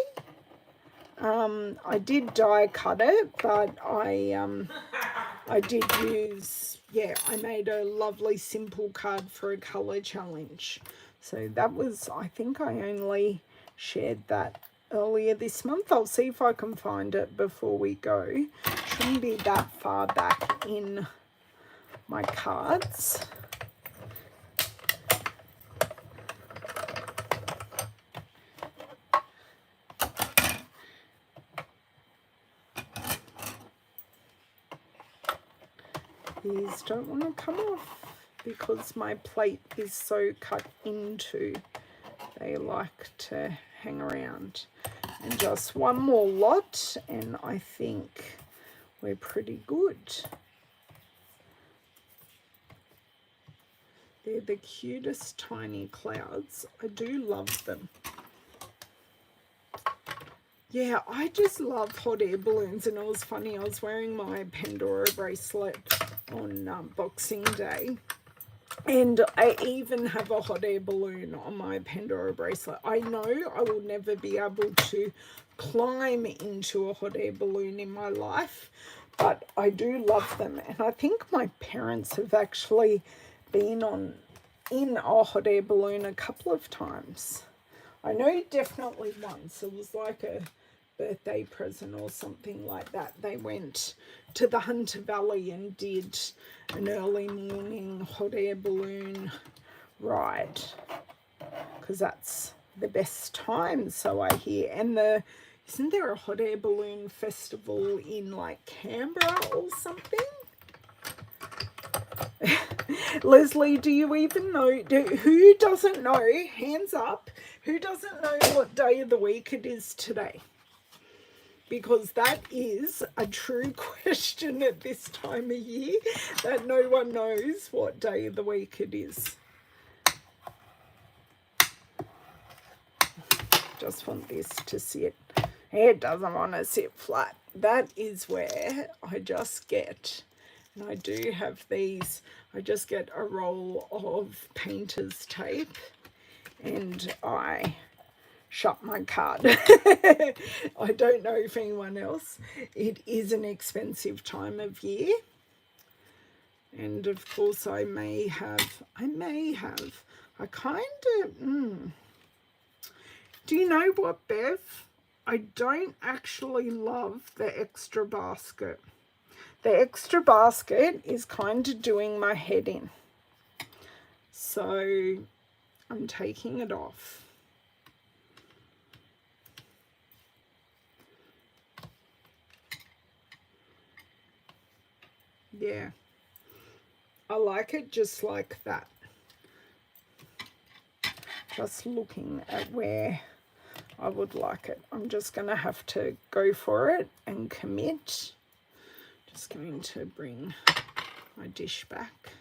I did die cut it, but I did use, yeah, I made a lovely simple card for a colour challenge. So that was, I think I only shared that earlier this month. I'll see if I can find it before we go. Shouldn't be that far back in my cards. These don't want to come off because my plate is so cut into. They like to hang around. And just one more lot and I think we're pretty good. They're the cutest tiny clouds. I do love them. Yeah, I just love hot air balloons, and it was funny, I was wearing my Pandora bracelet on Boxing Day, and I even have a hot air balloon on my Pandora bracelet. I know I will never be able to climb into a hot air balloon in my life, but I do love them, and I think my parents have actually been in a hot air balloon a couple of times. I know definitely once. It was like a birthday present or something like that. They went to the Hunter Valley and did an early morning hot air balloon ride because that's the best time, so I hear. And isn't there a hot air balloon festival in like Canberra or something? Leslie, do you even know? Who doesn't know? Hands up. Who doesn't know what day of the week it is today? Because that is a true question at this time of year, that no one knows what day of the week it is. Just want this to sit. It doesn't want to sit flat. That is where I just get, and I do have these, I just get a roll of painter's tape and I shut my card. I don't know if anyone else. It is an expensive time of year. And of course I kind of, do you know what, Bev? I don't actually love the extra basket. The extra basket is kind of doing my head in. So I'm taking it off. Yeah, I like it just like that. Just looking at where I would like it. I'm just going to have to go for it and commit. Just going to bring my dish back.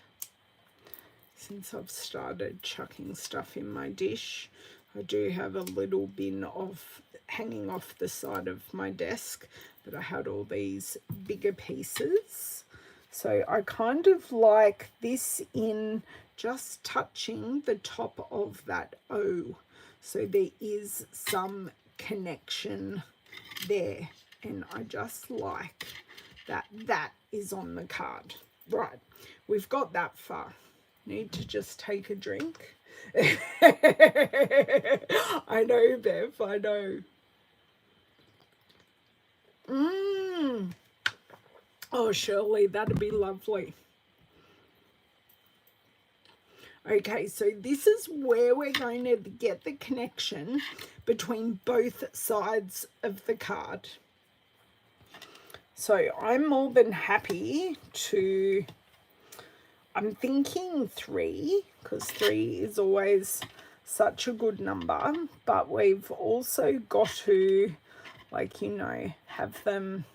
Since I've started chucking stuff in my dish, I do have a little bin of hanging off the side of my desk, but I had all these bigger pieces. So I kind of like this in just touching the top of that O. So there is some connection there. And I just like that that is on the card. Right, we've got that far. Need to just take a drink. I know, Bev, I know. Oh, Shirley, that'd be lovely. Okay, so this is where we're going to get the connection between both sides of the card. So I'm more than happy to, I'm thinking 3, because 3 is always such a good number, but we've also got to, like, you know, have them.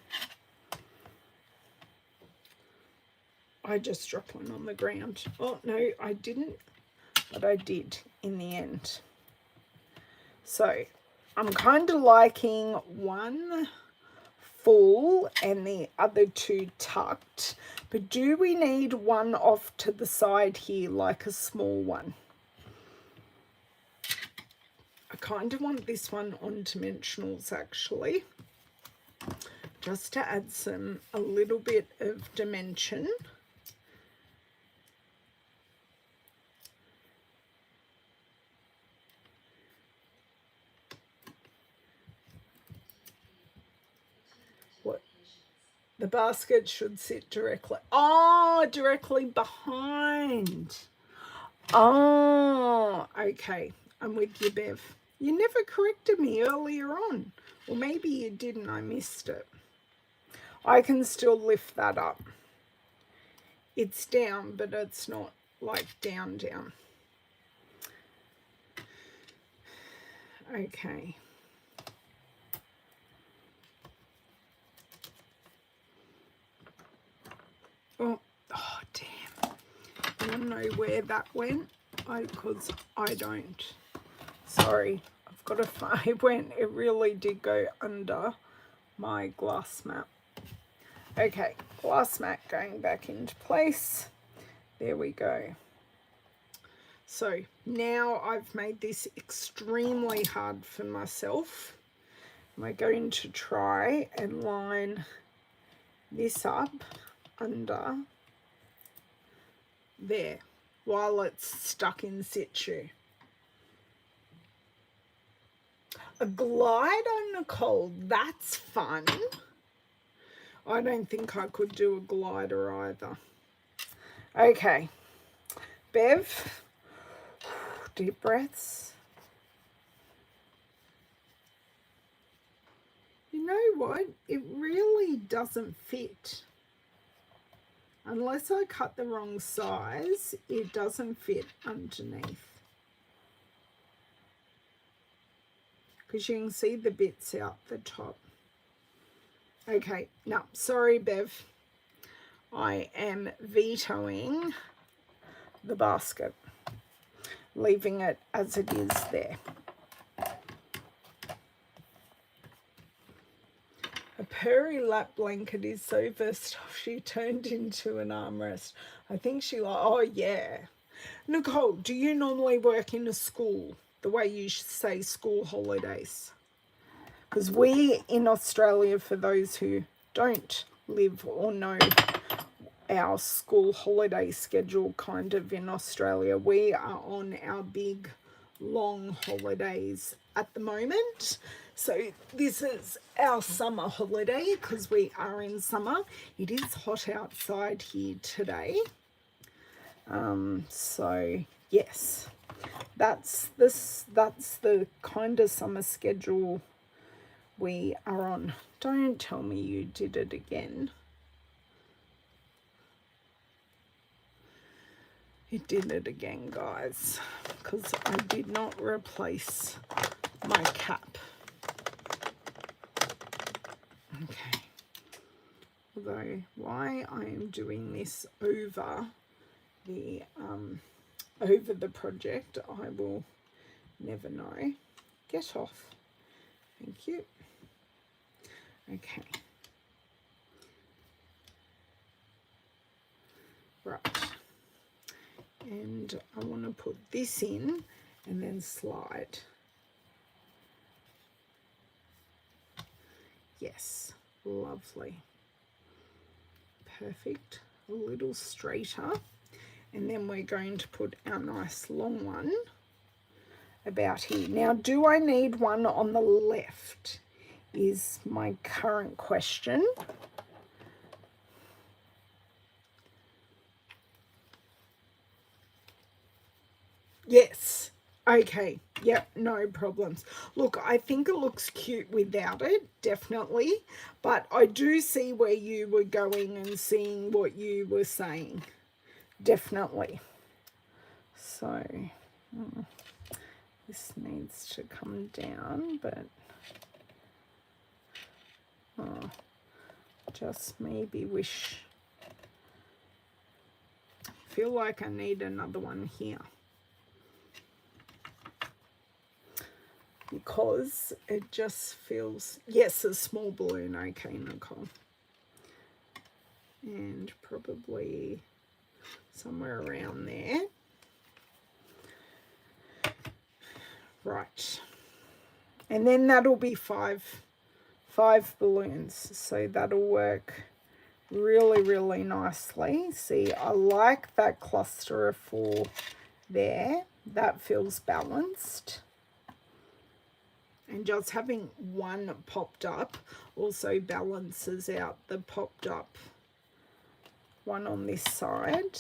I just dropped one on the ground. Oh, no, I didn't, but I did in the end. So I'm kind of liking one full and the other 2 tucked, but do we need one off to the side here, like a small one? I kind of want this one on dimensionals, actually, just to add a little bit of dimension. The basket should sit directly, directly behind. Oh, okay. I'm with you, Bev. You never corrected me earlier on. Or maybe you didn't, I missed it. I can still lift that up. It's down, but it's not like down. Okay. Oh, damn. I don't know where that went, because I don't. Sorry, I've got to, it really did go under my glass mat. Okay, glass mat going back into place. There we go. So now I've made this extremely hard for myself. We're going to try and line this up under there while it's stuck in situ. A glider, Nicole, that's fun. I don't think I could do a glider either. Okay, Bev, deep breaths. You know what? It really doesn't fit. Unless I cut the wrong size, it doesn't fit underneath. Because you can see the bits out the top. Okay, no, sorry, Bev. I am vetoing the basket, leaving it as it is there. A purry lap blanket is so versatile, she turned into an armrest. I think she like, oh yeah. Nicole, do you normally work in a school, the way you say school holidays? Because we in Australia, for those who don't live or know our school holiday schedule kind of in Australia. We are on our big long holidays at the moment. So this is our summer holiday because we are in summer. It is hot outside here today. So yes, that's the kind of summer schedule we are on. Don't tell me you did it again. It did it again, guys, because I did not replace my cap. Okay. Although why I am doing this over the project, I will never know. Get off. Thank you. Okay. Right. And I want to put this in and then slide. Yes, lovely. Perfect. A little straighter. And then we're going to put our nice long one about here. Now, do I need one on the left is my current question. Yes. Okay. Yep. No problems. Look, I think it looks cute without it, definitely. But I do see where you were going and seeing what you were saying. Definitely. So, this needs to come down, but just maybe wish. Feel like I need another one here. Because it just feels, yes, a small balloon. Okay, Nicole. And probably somewhere around there. Right. And then that'll be five balloons. So that'll work really, really nicely. See, I like that cluster of 4 there. That feels balanced. And just having one popped up also balances out the popped up one on this side.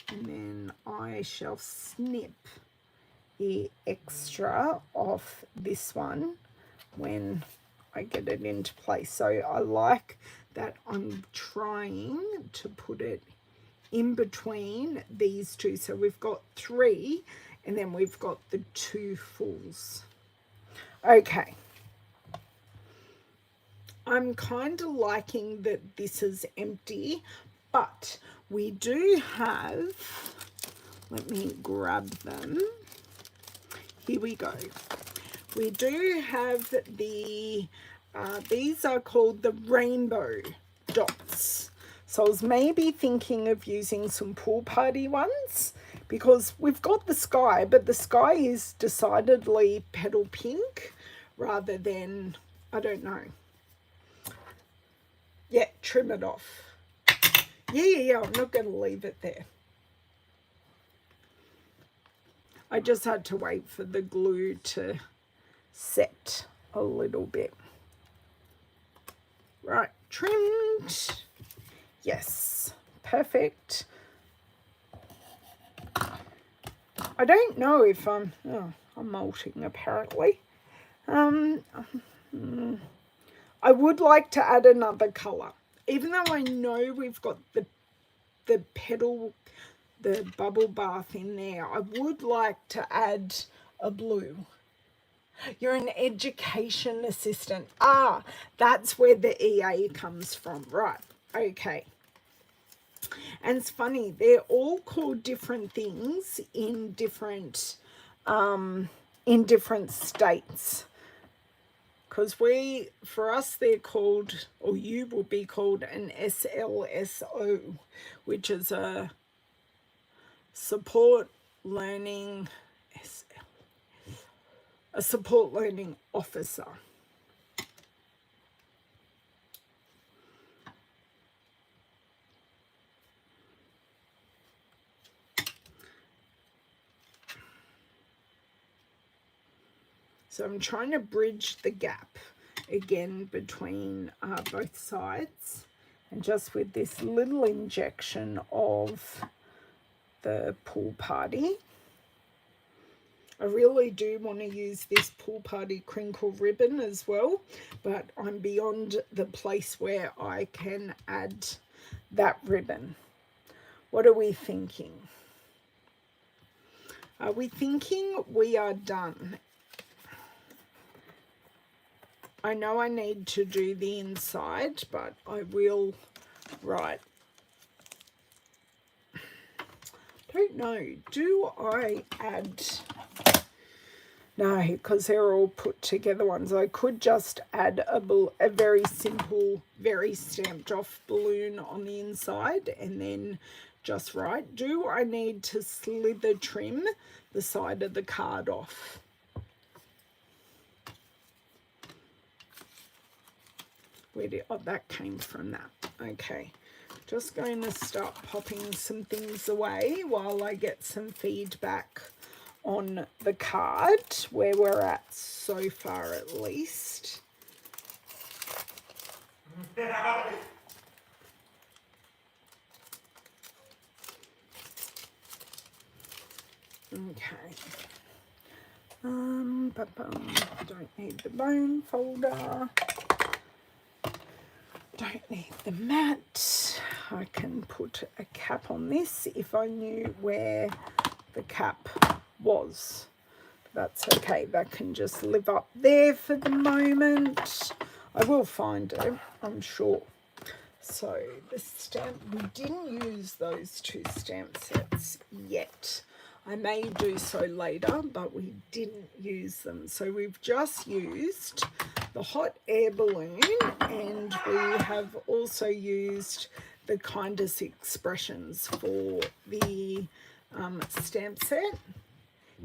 And then I shall snip the extra off this one when I get it into place. So I like that I'm trying to put it in between these two. So we've got 3. And then we've got the 2 fulls. Okay. I'm kind of liking that this is empty, but we do have, let me grab them. Here we go. We do have the, these are called the rainbow dots. So I was maybe thinking of using some pool party ones, because we've got the sky, but the sky is decidedly petal pink rather than, I don't know. Yeah, trim it off. Yeah, I'm not going to leave it there. I just had to wait for the glue to set a little bit. Right, trimmed. Yes, perfect. I don't know if I'm molting apparently. I would like to add another colour. Even though I know we've got the petal, the bubble bath in there, I would like to add a blue. You're an education assistant. Ah, that's where the EA comes from. Right, okay. And it's funny, they're all called different things in different states. Because for us, they're called, or you will be called an SLSO, which is a support learning officer. So I'm trying to bridge the gap again between both sides, and just with this little injection of the pool party. I really do want to use this pool party crinkle ribbon as well, but I'm beyond the place where I can add that ribbon. What are we thinking? Are we thinking we are done? I know I need to do the inside, but I will, right. Don't know, do I add, no, because they're all put together ones. I could just add a very simple, very stamped off balloon on the inside and then just write. Do I need to slither trim the side of the card off? Where did, oh, that came from that. Okay, just going to start popping some things away while I get some feedback on the card, where we're at so far at least. Okay. Don't need the bone folder. Don't need the mat. I can put a cap on this if I knew where the cap was. That's okay. That can just live up there for the moment. I will find it, I'm sure. So the stamp, we didn't use those two stamp sets yet. I may do so later, but we didn't use them. So we've just used the hot air balloon, and we have also used the kindest expressions for the stamp set.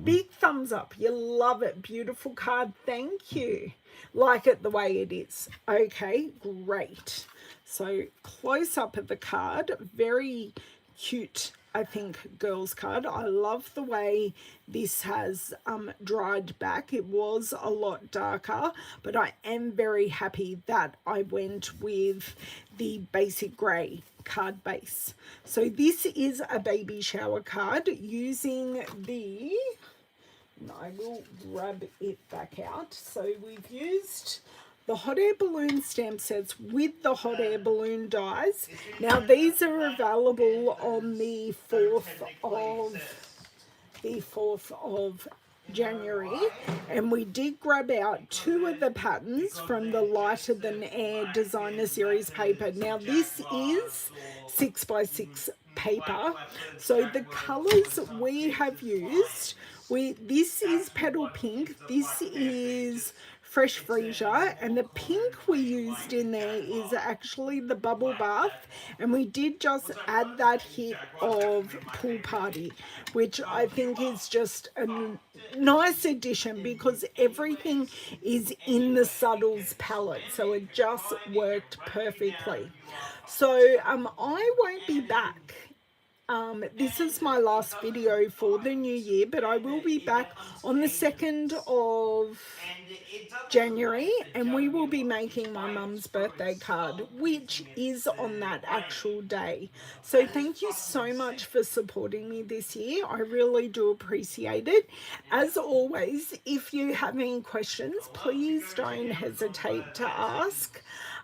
Big thumbs up. You love it. Beautiful card. Thank you. Like it the way it is. Okay, great. So close up of the card. Very cute, I think, girls card. I love the way this has dried back. It was a lot darker, but I am very happy that I went with the basic grey card base. So this is a baby shower card using the, I will grab it back out. So we've used the hot air balloon stamp sets with the hot air balloon dies. Now these are available on the 4th of January, and we did grab out 2 of the patterns from the Lighter Than Air Designer Series paper. Now this is 6x6 paper, so the colors we have used, this is Petal Pink, this is Fresh Freesia, and the pink we used in there is actually the Bubble Bath, and we did just add that hit of Pool Party, which I think is just a nice addition because everything is in the Subtles palette, so it just worked perfectly. So I won't be back. This is my last video for the new year, but I will be back on the 2nd of January, and we will be making my mum's birthday card, which is on that actual day. So thank you so much for supporting me this year. I really do appreciate it. As always, if you have any questions, please don't hesitate to ask.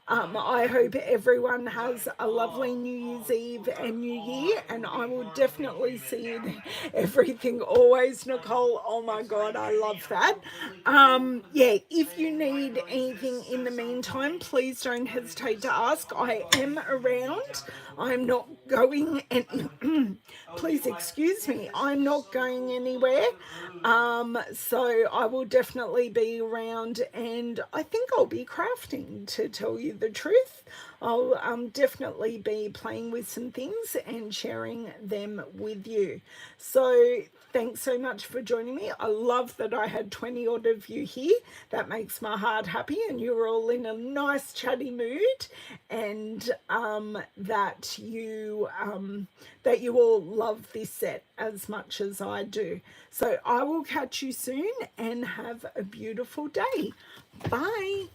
I hope everyone has a lovely New Year's Eve and New Year, and I will definitely see you there. Everything always, Nicole. Oh my God, I love that. Yeah, if you need anything in the meantime, please don't hesitate to ask. I am around. I'm not going, and please excuse me, I'm not going anywhere. So I will definitely be around, and I think I'll be crafting, to tell you the truth. I'll definitely be playing with some things and sharing them with you. So Thanks so much for joining me. I love that I had 20 odd of you here. That makes my heart happy, and you're all in a nice chatty mood, and that you all love this set as much as I do. So I will catch you soon, and have a beautiful day. Bye.